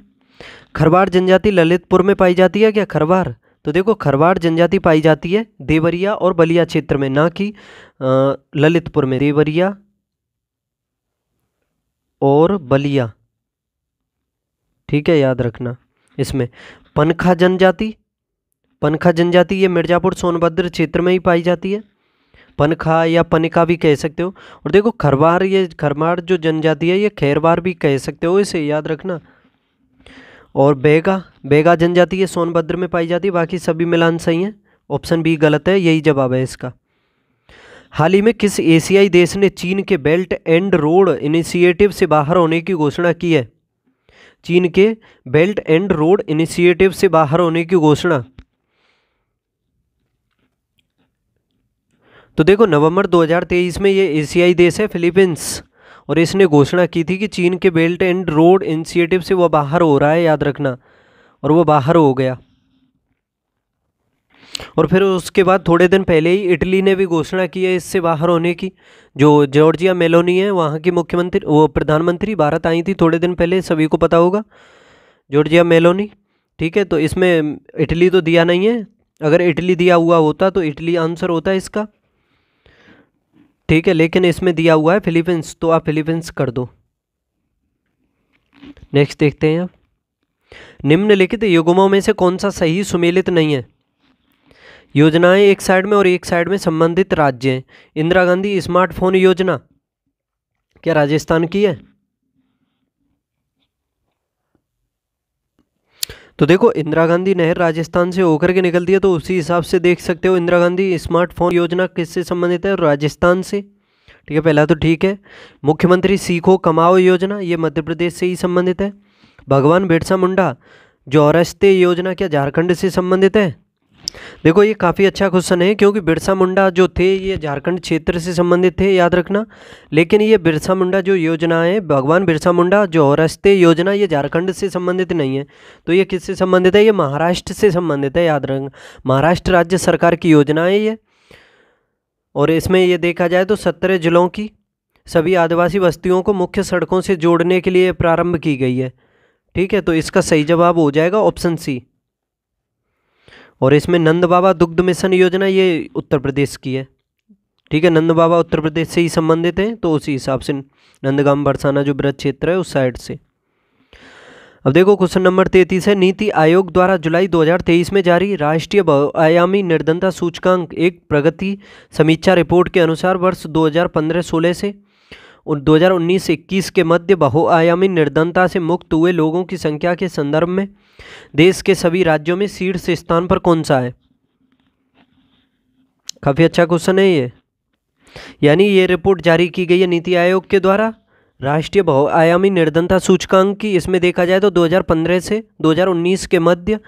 खरवाड़ जनजाति ललितपुर में पाई जाती है क्या? खरवाड़, तो देखो खरवाड़ जनजाति पाई जाती है देवरिया और बलिया क्षेत्र में, ना कि ललितपुर में। देवरिया और बलिया, ठीक है, याद रखना। इसमें पनखा जनजाति ये मिर्जापुर सोनभद्र क्षेत्र में ही पाई जाती है, पनखा या पनिका भी कह सकते हो। और देखो खरवार, ये खरवार जो जनजाति है ये खैरवार भी कह सकते हो, इसे याद रखना। और बेगा जनजाति ये सोनभद्र में पाई जाती है, बाकी सभी मिलान सही हैं। ऑप्शन बी गलत है, यही जवाब है इसका। हाल ही में किस एशियाई देश ने चीन के बेल्ट एंड रोड इनिशिएटिव से बाहर होने की घोषणा की है? चीन के बेल्ट एंड रोड इनिशिएटिव से बाहर होने की घोषणा। तो देखो नवंबर 2023 में ये एशियाई देश है फिलीपींस, और इसने घोषणा की थी कि चीन के बेल्ट एंड रोड इनिशिएटिव से वो बाहर हो रहा है, याद रखना, और वो बाहर हो गया। और फिर उसके बाद थोड़े दिन पहले ही इटली ने भी घोषणा की है इससे बाहर होने की। जो जॉर्जिया मेलोनी है वहाँ की मुख्यमंत्री, वो प्रधानमंत्री भारत आई थी थोड़े दिन पहले, सभी को पता होगा, जॉर्जिया मेलोनी। ठीक है, तो इसमें इटली तो दिया नहीं है, अगर इटली दिया हुआ होता तो इटली आंसर होता है इसका। ठीक है, लेकिन इसमें दिया हुआ है फिलीपींस, तो आप फिलीपींस कर दो। नेक्स्ट देखते हैं आप, निम्नलिखित युग्मों में से कौन सा सही सुमेलित नहीं है। योजनाएं एक साइड में और एक साइड में संबंधित राज्य हैं। इंदिरा गांधी स्मार्टफोन योजना क्या राजस्थान की है? तो देखो इंदिरा गांधी नहर राजस्थान से होकर के निकलती है, तो उसी हिसाब से देख सकते हो इंदिरा गांधी स्मार्टफोन योजना किससे संबंधित है? राजस्थान से। ठीक है, पहला तो ठीक है। मुख्यमंत्री सीखो कमाओ योजना ये मध्य प्रदेश से ही संबंधित है। भगवान बिरसा मुंडा जोरस्ते योजना क्या झारखंड से संबंधित है? देखो ये काफ़ी अच्छा क्वेश्चन है, क्योंकि बिरसा मुंडा जो थे ये झारखंड क्षेत्र से संबंधित थे, याद रखना। लेकिन ये बिरसा मुंडा जो योजना है, भगवान बिरसा मुंडा जोरस्ते योजना, ये झारखंड से संबंधित नहीं है। तो ये किससे संबंधित है? ये महाराष्ट्र से संबंधित है, याद रखना। महाराष्ट्र राज्य सरकार की योजना है ये। और इसमें ये देखा जाए तो 17 जिलों की सभी आदिवासी बस्तियों को मुख्य सड़कों से जोड़ने के लिए प्रारंभ की गई है। ठीक है, तो इसका सही जवाब हो जाएगा ऑप्शन सी। और इसमें नंद बाबा दुग्ध मिशन योजना ये उत्तर प्रदेश की है। ठीक है, नंद बाबा उत्तर प्रदेश से ही संबंधित हैं, तो उसी हिसाब से नंदगाम बरसाना जो ब्रज क्षेत्र है उस साइड से। अब देखो क्वेश्चन नंबर 33 है, नीति आयोग द्वारा जुलाई 2023 में जारी राष्ट्रीय बहुआयामी निर्धनता सूचकांक एक प्रगति समीक्षा रिपोर्ट के अनुसार वर्ष 2015-16 से 2019-21 के मध्य बहुआयामी निर्धनता से मुक्त हुए लोगों की संख्या के संदर्भ में देश के सभी राज्यों में शीर्ष स्थान पर कौन सा है? काफ़ी अच्छा क्वेश्चन है ये। यानी ये रिपोर्ट जारी की गई है नीति आयोग के द्वारा, राष्ट्रीय बहुआयामी निर्धनता सूचकांक की। इसमें देखा जाए तो 2015 से 2019 के मध्य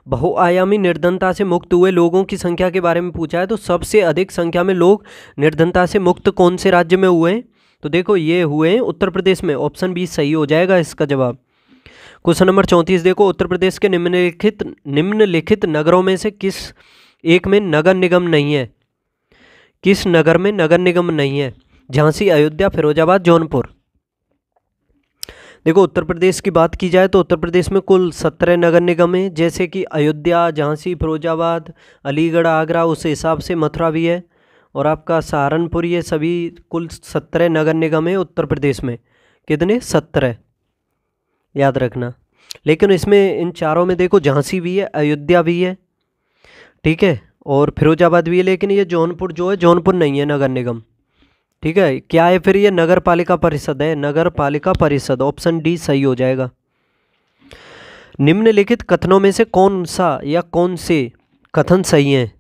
बहुआयामी निर्धनता से मुक्त हुए लोगों की संख्या के बारे में पूछा है। तो सबसे अधिक संख्या में लोग निर्धनता से मुक्त कौन से राज्य में हुए हैं? तो देखो ये हुए हैं उत्तर प्रदेश में, ऑप्शन बी सही हो जाएगा इसका जवाब। क्वेश्चन नंबर 34 देखो, उत्तर प्रदेश के निम्नलिखित नगरों में से किस एक में नगर निगम नहीं है? किस नगर में नगर निगम नहीं है? झांसी, अयोध्या, फिरोजाबाद, जौनपुर। देखो उत्तर प्रदेश की बात की जाए तो उत्तर प्रदेश में कुल 17 नगर निगम हैं, जैसे कि अयोध्या, झांसी, फिरोजाबाद, अलीगढ़, आगरा, उस हिसाब से मथुरा भी है, और आपका सहारनपुर, ये सभी कुल 17 नगर निगम है उत्तर प्रदेश में। कितने? 17, याद रखना। लेकिन इसमें इन चारों में देखो झांसी भी है, अयोध्या भी है, ठीक है, और फिरोजाबाद भी है, लेकिन ये जौनपुर जो है, जौनपुर नहीं है नगर निगम। ठीक है, क्या है फिर? ये नगर पालिका परिषद है, नगर पालिका परिषद, ऑप्शन डी सही हो जाएगा। निम्नलिखित कथनों में से कौन सा या कौन से कथन सही हैं?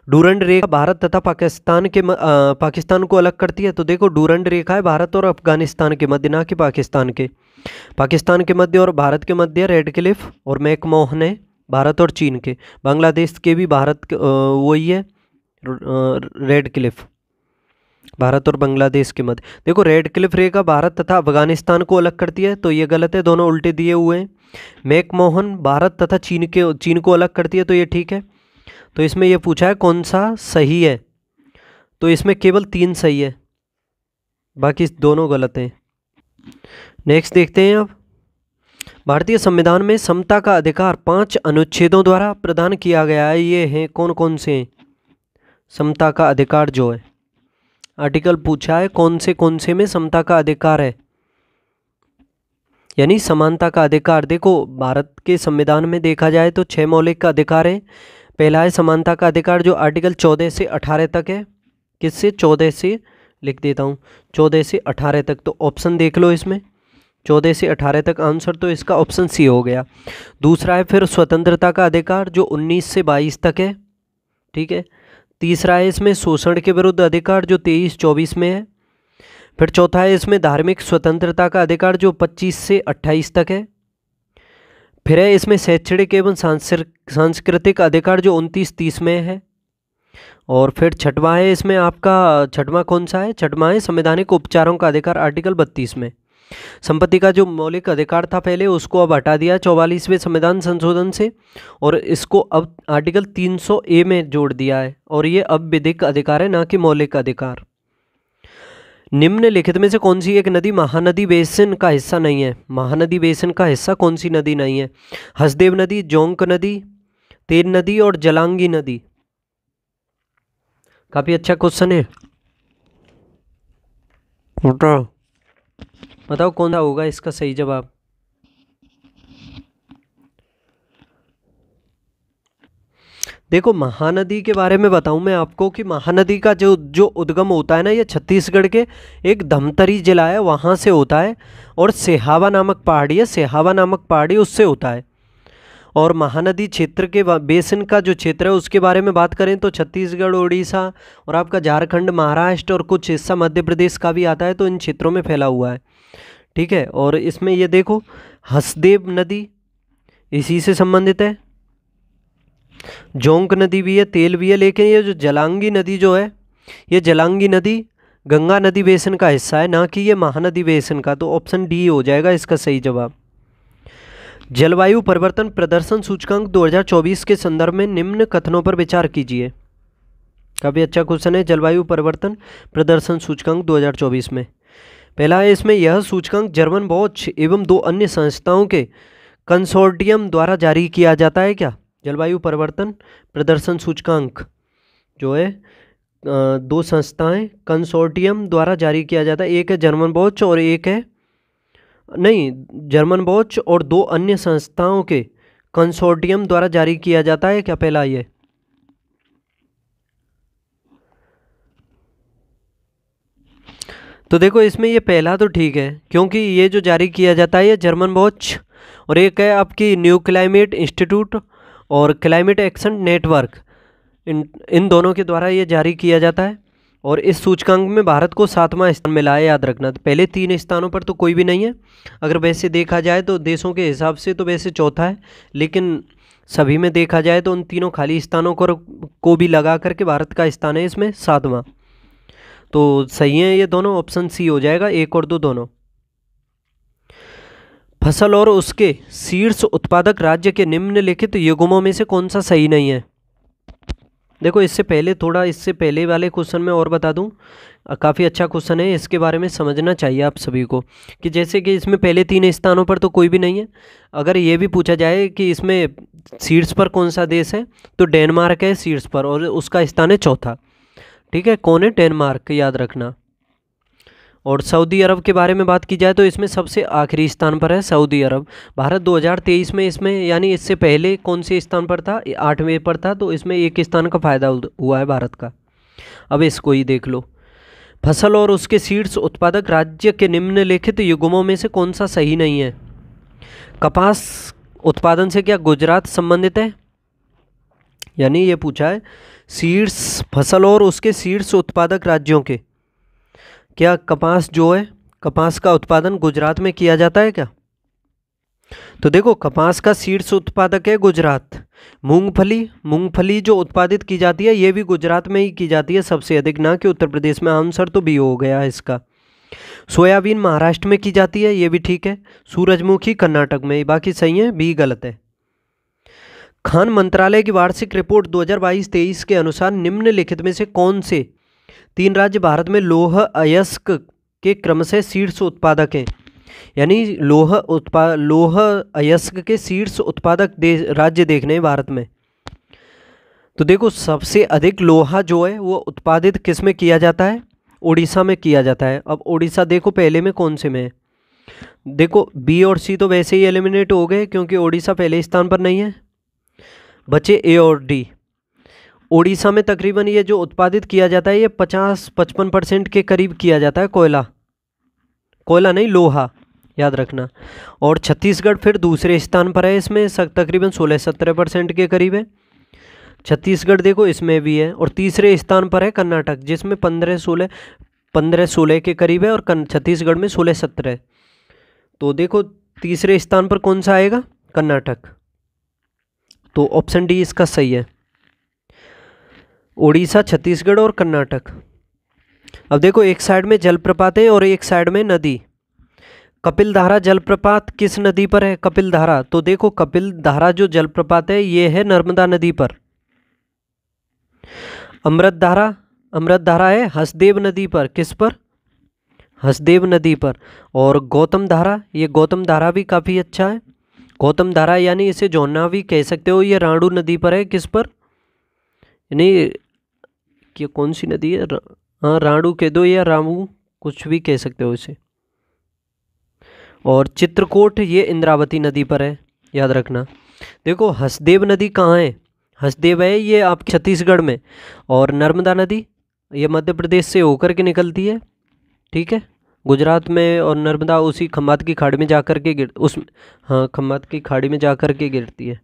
डूरंड रेखा भारत तथा पाकिस्तान को अलग करती है। तो देखो डूरंड रेखा है भारत और अफगानिस्तान के मध्य, ना कि पाकिस्तान के। पाकिस्तान के मध्य और भारत के मध्य रेड क्लिफ और मैकमोहन है, भारत और चीन के। बांग्लादेश के भी भारत के वही है रेड क्लिफ, भारत और बांग्लादेश के मध्य। देखो रेड क्लिफ रेखा भारत तथा अफगानिस्तान को अलग करती है, तो ये गलत है, दोनों उल्टे दिए हुए हैं। मैकमोहन भारत तथा चीन को अलग करती है, तो ये ठीक है। तो इसमें ये पूछा है कौन सा सही है, तो इसमें केवल 3 सही है, बाकी दोनों गलत हैं। नेक्स्ट देखते हैं अब, भारतीय संविधान में समता का अधिकार 5 अनुच्छेदों द्वारा प्रदान किया गया है, ये हैं कौन कौन से हैं? समता का अधिकार जो है आर्टिकल पूछा है कौन से में समता का अधिकार है, यानी समानता का अधिकार। देखो भारत के संविधान में देखा जाए तो 6 मौलिक अधिकार हैं। पहला है समानता का अधिकार, जो आर्टिकल 14 से 18 तक है। किससे? 14 से, लिख देता हूँ, 14 से 18 तक। तो ऑप्शन देख लो इसमें, 14 से 18 तक आंसर, तो इसका ऑप्शन सी हो गया। दूसरा है फिर स्वतंत्रता का अधिकार, जो 19 से 22 तक है, ठीक है। तीसरा है इसमें शोषण के विरुद्ध अधिकार, जो 23-24 में है। फिर चौथा है इसमें धार्मिक स्वतंत्रता का अधिकार जो 25 से 28 तक है। फिर है इसमें शैक्षणिक एवं सांस्कृतिक अधिकार जो 29-30 में है। और फिर छठवां है इसमें आपका, छठवां कौन सा है, छठवां है संवैधानिक उपचारों का अधिकार आर्टिकल 32 में। संपत्ति का जो मौलिक अधिकार था पहले उसको अब हटा दिया 44वें संविधान संशोधन से, और इसको अब आर्टिकल 300A में जोड़ दिया है, और ये अब विधिक अधिकार है ना कि मौलिक अधिकार। निम्नलिखित में से कौन सी एक नदी महानदी बेसिन का हिस्सा नहीं है? महानदी बेसिन का हिस्सा कौन सी नदी नहीं है? हसदेव नदी, जोंक नदी, तेन नदी और जलांगी नदी। काफी अच्छा क्वेश्चन है, बताओ कौन सा होगा इसका सही जवाब। देखो महानदी के बारे में बताऊं मैं आपको कि महानदी का जो उद्गम होता है ना, ये छत्तीसगढ़ के एक धमतरी जिला है वहाँ से होता है, और सिहावा नामक पहाड़ी है, सिहावा नामक पहाड़ी उससे होता है। और महानदी क्षेत्र के बेसिन का जो क्षेत्र है उसके बारे में बात करें तो छत्तीसगढ़, उड़ीसा और आपका झारखंड, महाराष्ट्र और कुछ हिस्सा मध्य प्रदेश का भी आता है, तो इन क्षेत्रों में फैला हुआ है। ठीक है, और इसमें ये देखो हसदेव नदी इसी से संबंधित है, जोंक नदी भी है, तेल भी है, लेकिन ये जो जलांगी नदी जो है, ये जलांगी नदी गंगा नदी बेसिन का हिस्सा है, ना कि ये महानदी बेसिन का। तो ऑप्शन डी हो जाएगा इसका सही जवाब। जलवायु परिवर्तन प्रदर्शन सूचकांक 2024 के संदर्भ में निम्न कथनों पर विचार कीजिए। काफ़ी अच्छा क्वेश्चन है, जलवायु परिवर्तन प्रदर्शन सूचकांक 2024 में। पहला है इसमें, यह सूचकांक जर्मन बॉच एवं 2 अन्य संस्थाओं के कंसोर्टियम द्वारा जारी किया जाता है क्या? जलवायु परिवर्तन प्रदर्शन सूचकांक जो है 2 संस्थाएं कंसोर्टियम द्वारा जारी किया जाता है, एक है जर्मन बॉच और एक है नहीं, जर्मन बॉच और 2 अन्य संस्थाओं के कंसोर्टियम द्वारा जारी किया जाता है क्या? पहला ये। तो देखो इसमें ये पहला तो ठीक है, क्योंकि ये जो जारी किया जाता है ये जर्मन बॉच, और एक है आपकी न्यू क्लाइमेट इंस्टीट्यूट और क्लाइमेट एक्शन नेटवर्क, इन दोनों के द्वारा ये जारी किया जाता है। और इस सूचकांक में भारत को 7वां स्थान मिला है, याद रखना। पहले 3 स्थानों पर तो कोई भी नहीं है, अगर वैसे देखा जाए तो देशों के हिसाब से तो वैसे चौथा है, लेकिन सभी में देखा जाए तो उन तीनों खाली स्थानों को भी लगा करके भारत का स्थान है इसमें 7वां। तो सही है ये दोनों, ऑप्शन सी हो जाएगा, 1 और 2 दोनों। फसल और उसके शीर्ष उत्पादक राज्य के निम्नलिखित युग्मों में से कौन सा सही नहीं है? देखो इससे पहले वाले क्वेश्चन में और बता दूं, काफ़ी अच्छा क्वेश्चन है, इसके बारे में समझना चाहिए आप सभी को, कि जैसे कि इसमें पहले 3 स्थानों पर तो कोई भी नहीं है। अगर ये भी पूछा जाए कि इसमें शीर्ष पर कौन सा देश है, तो डेनमार्क है शीर्ष पर, और उसका स्थान है 4था। ठीक है, कौन है? डेनमार्क, याद रखना। और सऊदी अरब के बारे में बात की जाए तो इसमें सबसे आखिरी स्थान पर है सऊदी अरब। भारत 2023 में इसमें, यानी इससे पहले कौन से स्थान पर था? 8वें पर था, तो इसमें 1 स्थान का फायदा हुआ है भारत का। अब इसको ही देख लो, फसल और उसके शीर्ष उत्पादक राज्य के निम्नलिखित युग्मों में से कौन सा सही नहीं है? कपास उत्पादन से क्या गुजरात संबंधित है? यानी ये पूछा है शीर्ष फसल और उसके शीर्ष उत्पादक राज्यों के, क्या कपास जो है, कपास का उत्पादन गुजरात में किया जाता है क्या? तो देखो कपास का शीर्ष उत्पादक है गुजरात। मूंगफली जो उत्पादित की जाती है ये भी गुजरात में ही की जाती है सबसे अधिक, ना कि उत्तर प्रदेश में। आंसर तो बी हो गया है इसका। सोयाबीन महाराष्ट्र में की जाती है, ये भी ठीक है। सूरजमुखी कर्नाटक में, बाकी सही है, बी गलत है। खान मंत्रालय की वार्षिक रिपोर्ट 2022-23 के अनुसार निम्नलिखित में से कौन से 3 राज्य भारत में लौह अयस्क के क्रमशः शीर्ष उत्पादक हैं? यानी लौह अयस्क के शीर्ष उत्पादक राज्य देखने हैं भारत में। तो देखो सबसे अधिक लोहा जो है वो उत्पादित किस में किया जाता है? उड़ीसा में किया जाता है। अब उड़ीसा देखो पहले में कौन से में है? देखो बी और सी तो वैसे ही एलिमिनेट हो गए क्योंकि उड़ीसा पहले स्थान पर नहीं है, बचे ए और डी। उड़ीसा में तकरीबन ये जो उत्पादित किया जाता है ये 50-55% के करीब किया जाता है कोयला नहीं, लोहा, याद रखना। और छत्तीसगढ़ फिर दूसरे स्थान पर है, इसमें तकरीबन 16-17% के करीब है छत्तीसगढ़, देखो इसमें भी है। और तीसरे स्थान पर है कर्नाटक, जिसमें 15-16 15-16 के करीब है और छत्तीसगढ़ में 16-17। तो देखो तीसरे स्थान पर कौन सा आएगा, कर्नाटक। तो ऑप्शन डी इसका सही है, उड़ीसा, छत्तीसगढ़ और कर्नाटक। अब देखो एक साइड में जलप्रपात है और एक साइड में नदी। कपिल धारा जलप्रपात किस नदी पर है, कपिल धारा। तो देखो कपिल धारा जो जलप्रपात है ये है नर्मदा नदी पर। अमृत धारा है हसदेव नदी पर, किस पर, हसदेव नदी पर। और गौतम धारा, ये गौतम धारा भी काफ़ी अच्छा है। गौतम धारा यानी इसे जोन्ना भी कह सकते हो, ये राणू नदी पर है, किस पर, यानी कि कौन सी नदी है, हाँ राणू कह दो या रामू, कुछ भी कह सकते हो इसे। और चित्रकूट ये इंद्रावती नदी पर है, याद रखना। देखो हसदेव नदी कहाँ है, हसदेव है ये आप छत्तीसगढ़ में, और नर्मदा नदी ये मध्य प्रदेश से होकर के निकलती है, ठीक है, गुजरात में। और नर्मदा उसी खम्बात की खाड़ी में जाकर के हाँ खम्बात की खाड़ी में जाकर के गिरती है।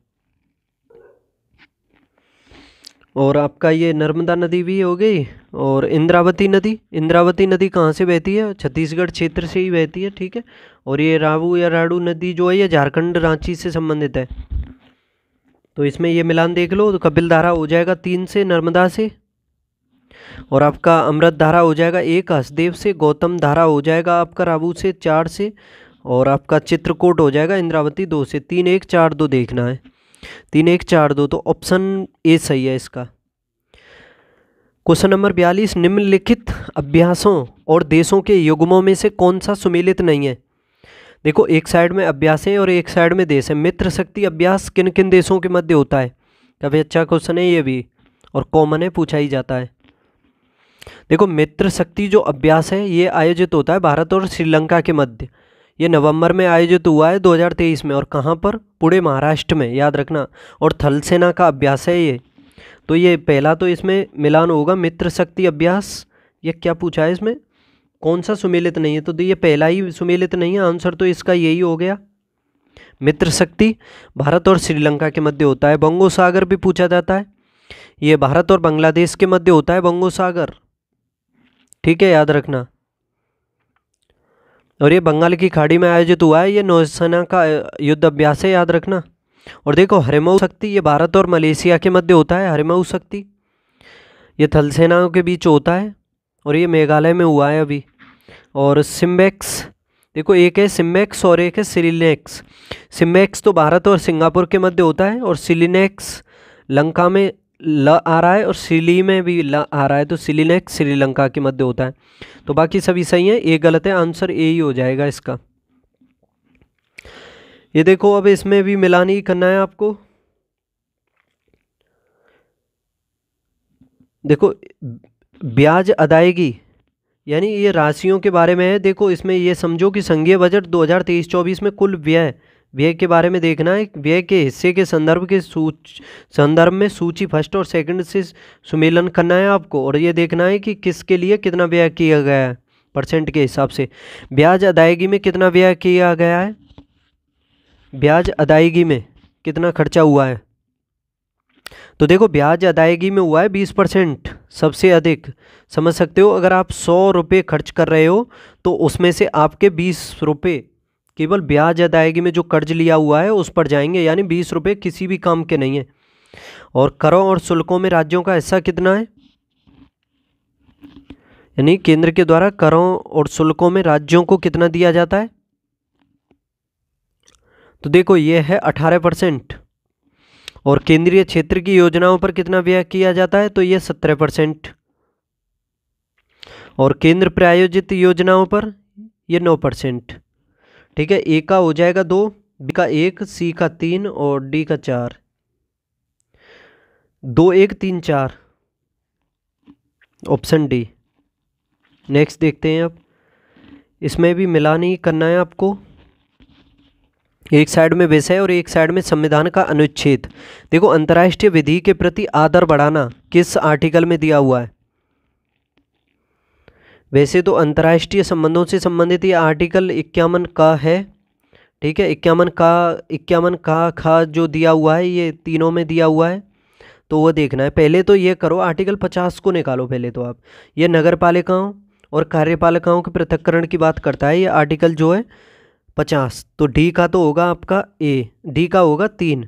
और आपका ये नर्मदा नदी भी हो गई। और इंद्रावती नदी कहाँ से बहती है, छत्तीसगढ़ क्षेत्र से ही बहती है, ठीक है। और ये रावू या राडू नदी जो है ये झारखंड रांची से संबंधित है। तो इसमें ये मिलान देख लो, तो कपिल धारा हो जाएगा 3 से नर्मदा से, और आपका अमृत धारा हो जाएगा 1 हसदेव से, गौतम धारा हो जाएगा आपका रावू से 4 से, और आपका चित्रकूट हो जाएगा इंद्रावती 2 से। 3 1 4 2 देखना है, 3 1 4 2, तो ऑप्शन ए सही है इसका। क्वेश्चन नंबर 42, निम्नलिखित अभ्यासों और देशों के युग्मों में से कौन सा सुमेलित नहीं है। देखो एक साइड में अभ्यास है और एक साइड में देश है। मित्र शक्ति अभ्यास किन किन देशों के मध्य होता है, काफ़ी अच्छा क्वेश्चन है ये भी, और कॉमन है, पूछा ही जाता है। देखो मित्र शक्ति जो अभ्यास है ये आयोजित होता है भारत और श्रीलंका के मध्य। ये नवंबर में आयोजित हुआ है 2023 में, और कहाँ पर, पुणे महाराष्ट्र में, याद रखना। और थल सेना का अभ्यास है ये। तो ये पहला तो इसमें मिलान होगा, मित्र शक्ति अभ्यास। ये क्या पूछा है इसमें, कौन सा सुमेलित नहीं है, तो ये पहला ही सुमेलित नहीं है, आंसर तो इसका यही हो गया। मित्र शक्ति भारत और श्रीलंका के मध्य होता है। बंगोसागर भी पूछा जाता है, ये भारत और बांग्लादेश के मध्य होता है बंगोसागर, ठीक है, याद रखना। और ये बंगाल की खाड़ी में आयोजित हुआ है, ये नौसेना का युद्ध अभ्यास है, याद रखना। और देखो हरिमऊ शक्ति ये भारत और मलेशिया के मध्य होता है, हरिमऊ शक्ति ये थल सेनाओं के बीच होता है, और ये मेघालय में हुआ है अभी। और सिम्बेक्स, देखो एक है सिम्बेक्स और एक है सिलिनेक्स। सिम्बेक्स तो भारत और सिंगापुर के मध्य होता है, और सिलिनेक्स लंका में ल आ रहा है और सिली में भी ल आ रहा है, तो सिलिनेक्स श्रीलंका के मध्य होता है। तो बाकी सभी सही है, ए गलत है, आंसर ए ही हो जाएगा इसका। ये देखो अब इसमें भी मिलान ही करना है आपको। देखो ब्याज अदायगी यानी ये राशियों के बारे में है। देखो इसमें ये समझो कि संघीय बजट 2023-24 में कुल व्यय के बारे में देखना है। व्यय के हिस्से के संदर्भ में सूची फर्स्ट और सेकंड से सुमेलन करना है आपको, और ये देखना है कि किसके लिए कितना व्यय किया गया है परसेंट के हिसाब से। ब्याज अदायगी में कितना व्यय किया गया है, ब्याज अदायगी में कितना खर्चा हुआ है, तो देखो ब्याज अदायगी में हुआ है 20%, सबसे अधिक। समझ सकते हो, अगर आप 100 रुपये खर्च कर रहे हो तो उसमें से आपके 20 रुपये केवल ब्याज अदायगी में जो कर्ज लिया हुआ है उस पर जाएंगे, यानी 20 रुपये किसी भी काम के नहीं है। और करों और शुल्कों में राज्यों का हिस्सा कितना है, यानी केंद्र के द्वारा करों और शुल्कों में राज्यों को कितना दिया जाता है, तो देखो ये है 18%। और केंद्रीय क्षेत्र की योजनाओं पर कितना व्यय किया जाता है, तो ये 17%। और केंद्र प्रायोजित योजनाओं पर ये 9%। ठीक है, ए का हो जाएगा 2, बी का 1, सी का 3 और डी का 4। 2 1 3 4, ऑप्शन डी। नेक्स्ट देखते हैं अब, इसमें भी मिलान ही करना है आपको। एक साइड में विषय और एक साइड में संविधान का अनुच्छेद। देखो अंतर्राष्ट्रीय विधि के प्रति आदर बढ़ाना किस आर्टिकल में दिया हुआ है, वैसे तो अंतर्राष्ट्रीय संबंधों से संबंधित ये आर्टिकल 51 का है। ठीक है, 51 का खा जो दिया हुआ है ये तीनों में दिया हुआ है, तो वो देखना है। पहले तो ये करो, आर्टिकल 50 को निकालो पहले तो आप। ये नगर पालिकाओं और कार्यपालिकाओं के पृथक्करण की बात करता है ये आर्टिकल जो है 50। तो डी का तो होगा आपका ए, डी का होगा 3।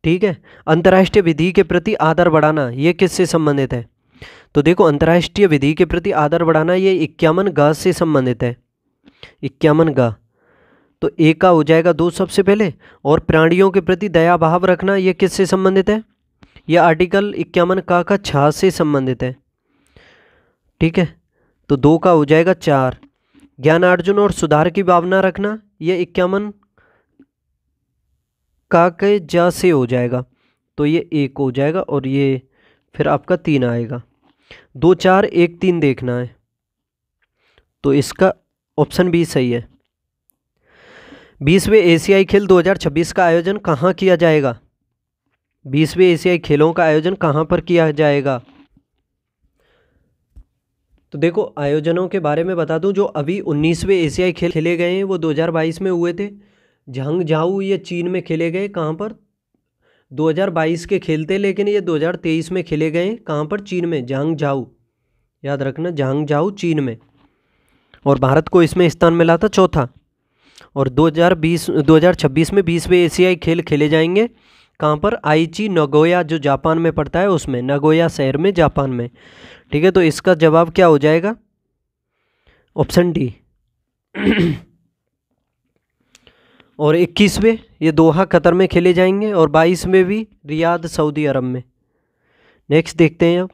ठीक है। अंतर्राष्ट्रीय विधि के प्रति आदर बढ़ाना ये किससे संबंधित है? तो देखो अंतर्राष्ट्रीय विधि के प्रति आदर बढ़ाना ये 51 ग से संबंधित है। 51 ग, तो ए का हो जाएगा 2 सबसे पहले। और प्राणियों के प्रति दया भाव रखना ये किससे संबंधित है? यह आर्टिकल 51 का 6 से संबंधित है। ठीक है, तो 2 का हो जाएगा 4। ज्ञानार्जन और सुधार की भावना रखना ये 51 का के ज से हो जाएगा, तो ये 1 हो जाएगा और ये फिर आपका 3 आएगा। 2 4 1 3 देखना है, तो इसका ऑप्शन बी सही है। 20वें एशियाई खेल 2026 का आयोजन कहाँ किया जाएगा? 20वें एशियाई खेलों का आयोजन कहाँ पर किया जाएगा? तो देखो आयोजनों के बारे में बता दूं, जो अभी 19वें एशियाई खेल खेले गए हैं वो 2022 में हुए थे। झांगझाऊ ये चीन में खेले गए, कहाँ पर? 2022 के खेलते, लेकिन ये 2023 में खेले गए, कहाँ पर? चीन में, झांगझाऊ, याद रखना, झांगझाऊ चीन में। और भारत को इसमें स्थान मिला था 4था। और 2026 में 20वें एशियाई खेल खेले जाएंगे, कहाँ पर? आईची नगोया जो जापान में पड़ता है उसमें, नगोया शहर में जापान में। ठीक है, तो इसका जवाब क्या हो जाएगा? Option D. और 21वें ये दोहा कतर में खेले जाएंगे और 22वें भी रियाद सऊदी अरब में। नेक्स्ट देखते हैं अब,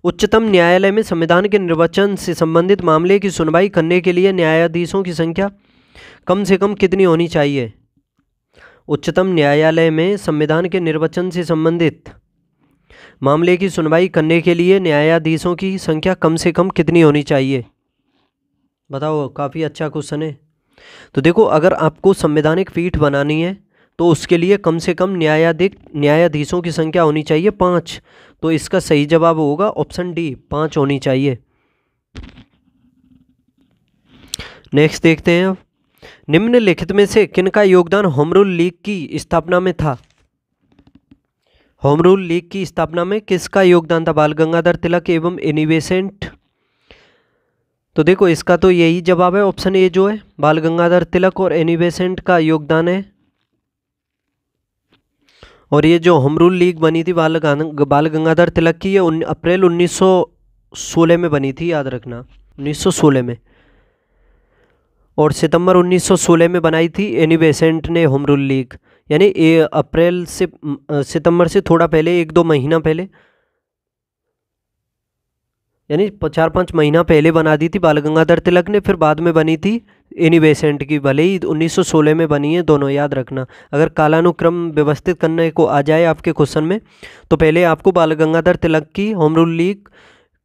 उच्चतम न्यायालय में संविधान के निर्वचन से संबंधित मामले की सुनवाई करने के लिए न्यायाधीशों की संख्या कम से कम कितनी होनी चाहिए? उच्चतम न्यायालय में संविधान के निर्वचन से संबंधित मामले की सुनवाई करने के लिए न्यायाधीशों की संख्या कम से कम कितनी होनी चाहिए? बताओ, काफ़ी अच्छा क्वेश्चन है। तो देखो अगर आपको संवैधानिक पीठ बनानी है तो उसके लिए कम से कम न्यायाधीशों की संख्या होनी चाहिए 5। तो इसका सही जवाब होगा ऑप्शन डी, 5 होनी चाहिए। नेक्स्ट देखते हैं अब, निम्नलिखित में से किनका योगदान होम रूल लीग की स्थापना में था? होम रूल लीग की स्थापना में किसका योगदान था? बाल गंगाधर तिलक एवं एनी बेसेंट। तो देखो इसका तो यही जवाब है, ऑप्शन ए जो है, बाल गंगाधर तिलक और एनी बेसेंट का योगदान है। और ये जो होम रूल लीग बनी थी बाल गंगाधर तिलक की, ये अप्रैल 1916 में बनी थी, याद रखना, 1916 में। और सितंबर 1916 में बनाई थी एनी बेसेंट ने होम रूल लीग, यानी अप्रैल से सितंबर से थोड़ा पहले, 1-2 महीना पहले, यानी 4-5 महीना पहले बना दी थी बाल गंगाधर तिलक ने, फिर बाद में बनी थी एनी बेसेंट की, भले ही 1916 में बनी है दोनों, याद रखना। अगर कालानुक्रम व्यवस्थित करने को आ जाए आपके क्वेश्चन में तो पहले आपको बाल गंगाधर तिलक की होम रूल लीग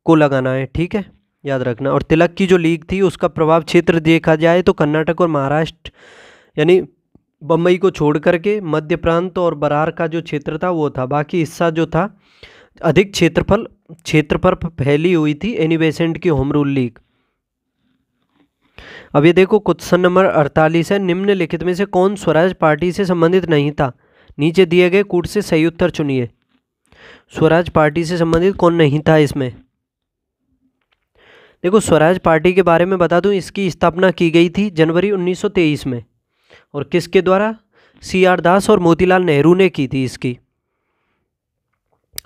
को लगाना है, ठीक है, याद रखना। और तिलक की जो लीग थी उसका प्रभाव क्षेत्र देखा जाए तो कर्नाटक और महाराष्ट्र, यानी बम्बई को छोड़ करके मध्य प्रांत और बरार का जो क्षेत्र था वो था, बाकी हिस्सा जो था अधिक क्षेत्र पर फैली हुई थी एनी बेसेंट की होम रूल लीग। अब ये देखो क्वेश्चन नंबर 48 है, निम्नलिखित में से कौन स्वराज पार्टी से संबंधित नहीं था? नीचे दिए गए कूट से सही उत्तर चुनिए। स्वराज पार्टी से संबंधित कौन नहीं था इसमें? देखो स्वराज पार्टी के बारे में बता दूं, इसकी स्थापना की गई थी जनवरी 1923 में। और किसके द्वारा? CR दास और मोतीलाल नेहरू ने की थी इसकी।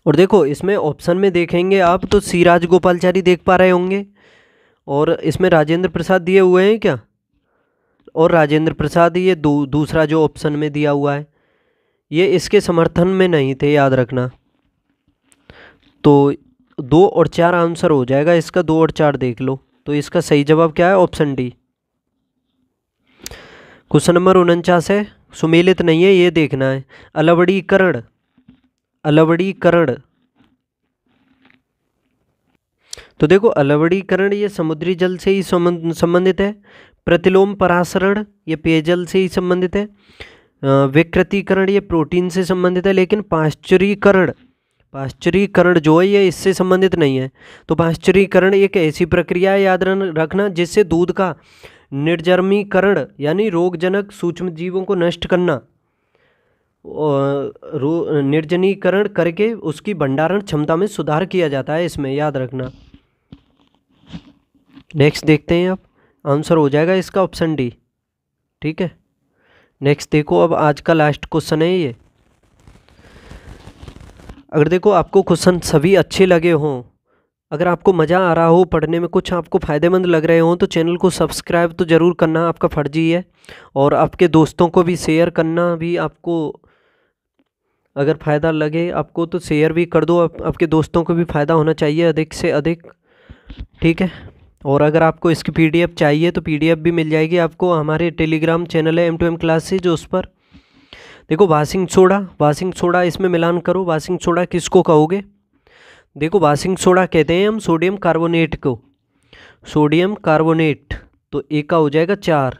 और देखो इसमें ऑप्शन में देखेंगे आप तो सी राजगोपालचारी देख पा रहे होंगे, और इसमें राजेंद्र प्रसाद दिए हुए हैं क्या? और राजेंद्र प्रसाद ये दूसरा जो ऑप्शन में दिया हुआ है ये इसके समर्थन में नहीं थे, याद रखना। तो 2 और 4 आंसर हो जाएगा इसका, 2 और 4 देख लो। तो इसका सही जवाब क्या है? Option D. क्वेश्चन नंबर 49 है, सुमेलित नहीं है ये देखना है, अलवड़ीकरण। तो देखो अलवड़ीकरण ये समुद्री जल से ही संबंधित है, प्रतिलोम परासरण ये पेयजल से ही संबंधित है, विकृतीकरण ये प्रोटीन से संबंधित है, लेकिन पाश्चुरीकरण जो है ये इससे संबंधित नहीं है। तो पाश्चुरीकरण एक ऐसी प्रक्रिया है, याद रखना, जिससे दूध का निर्जमीकरण यानी रोगजनक सूक्ष्म जीवों को नष्ट करना, निर्जनीकरण करके उसकी भंडारण क्षमता में सुधार किया जाता है इसमें, याद रखना। नेक्स्ट देखते हैं, अब आंसर हो जाएगा इसका ऑप्शन डी। ठीक है, नेक्स्ट देखो, अब आज का लास्ट क्वेश्चन है ये। अगर देखो आपको क्वेश्चन सभी अच्छे लगे हों, अगर आपको मज़ा आ रहा हो पढ़ने में, कुछ आपको फ़ायदेमंद लग रहे हों, तो चैनल को सब्सक्राइब तो ज़रूर करना, आपका फर्जी है। और आपके दोस्तों को भी शेयर करना भी, आपको अगर फ़ायदा लगे आपको तो शेयर भी कर दो, आपके दोस्तों को भी फ़ायदा होना चाहिए अधिक से अधिक। ठीक है, और अगर आपको इसकी पीडीएफ चाहिए तो पीडीएफ भी मिल जाएगी आपको, हमारे टेलीग्राम चैनल है M2M क्लासेज, उस पर। देखो वाशिंग सोडा इसमें मिलान करो। वाशिंग सोडा किसको कहोगे? देखो वाशिंग सोडा कहते हैं हम सोडियम कार्बोनेट को, सोडियम कार्बोनेट, तो ए का हो जाएगा 4।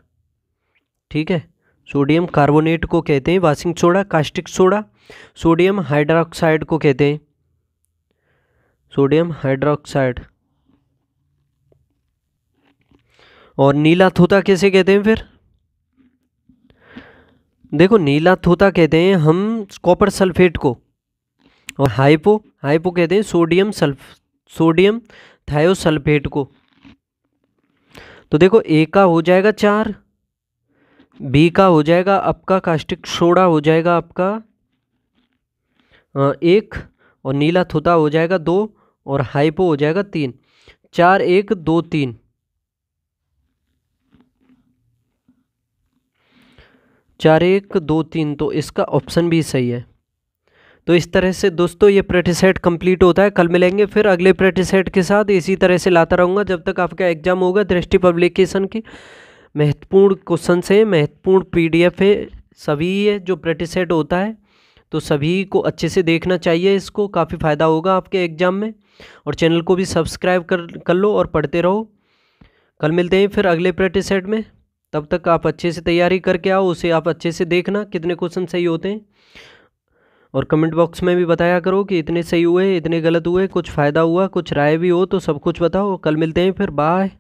ठीक है, सोडियम कार्बोनेट को कहते हैं washing soda. Caustic soda sodium hydroxide को कहते हैं, सोडियम हाइड्रोक्साइड। और नीला थोथा किसे कहते हैं फिर? देखो नीला थोथा कहते हैं हम कॉपर सल्फेट को। और हाइपो कहते हैं सोडियम थायोसल्फेट को। तो देखो ए का हो जाएगा 4, बी का हो जाएगा आपका कास्टिक सोडा हो जाएगा आपका 1, और नीला थोथा हो जाएगा 2, और हाइपो हो जाएगा 3। 4 1 2 3, 4 1 2 3, तो इसका ऑप्शन भी सही है। तो इस तरह से दोस्तों ये प्रैक्टिस सेट कंप्लीट होता है। कल मिलेंगे फिर अगले प्रैक्टिस सेट के साथ, इसी तरह से लाता रहूँगा जब तक आपका एग्जाम होगा। दृष्टि पब्लिकेशन की महत्वपूर्ण क्वेश्चन है, महत्वपूर्ण पीडीएफ है, सभी है जो प्रैक्टिस सेट होता है, तो सभी को अच्छे से देखना चाहिए, इसको काफ़ी फ़ायदा होगा आपके एग्ज़ाम में। और चैनल को भी सब्सक्राइब कर लो और पढ़ते रहो। कल मिलते हैं फिर अगले प्रैक्टिस सेट में, तब तक आप अच्छे से तैयारी करके आओ, उसे आप अच्छे से देखना कितने क्वेश्चन सही होते हैं, और कमेंट बॉक्स में भी बताया करो कि इतने सही हुए, इतने गलत हुए, कुछ फ़ायदा हुआ, कुछ राय भी हो तो सब कुछ बताओ। कल मिलते हैं फिर, बाय।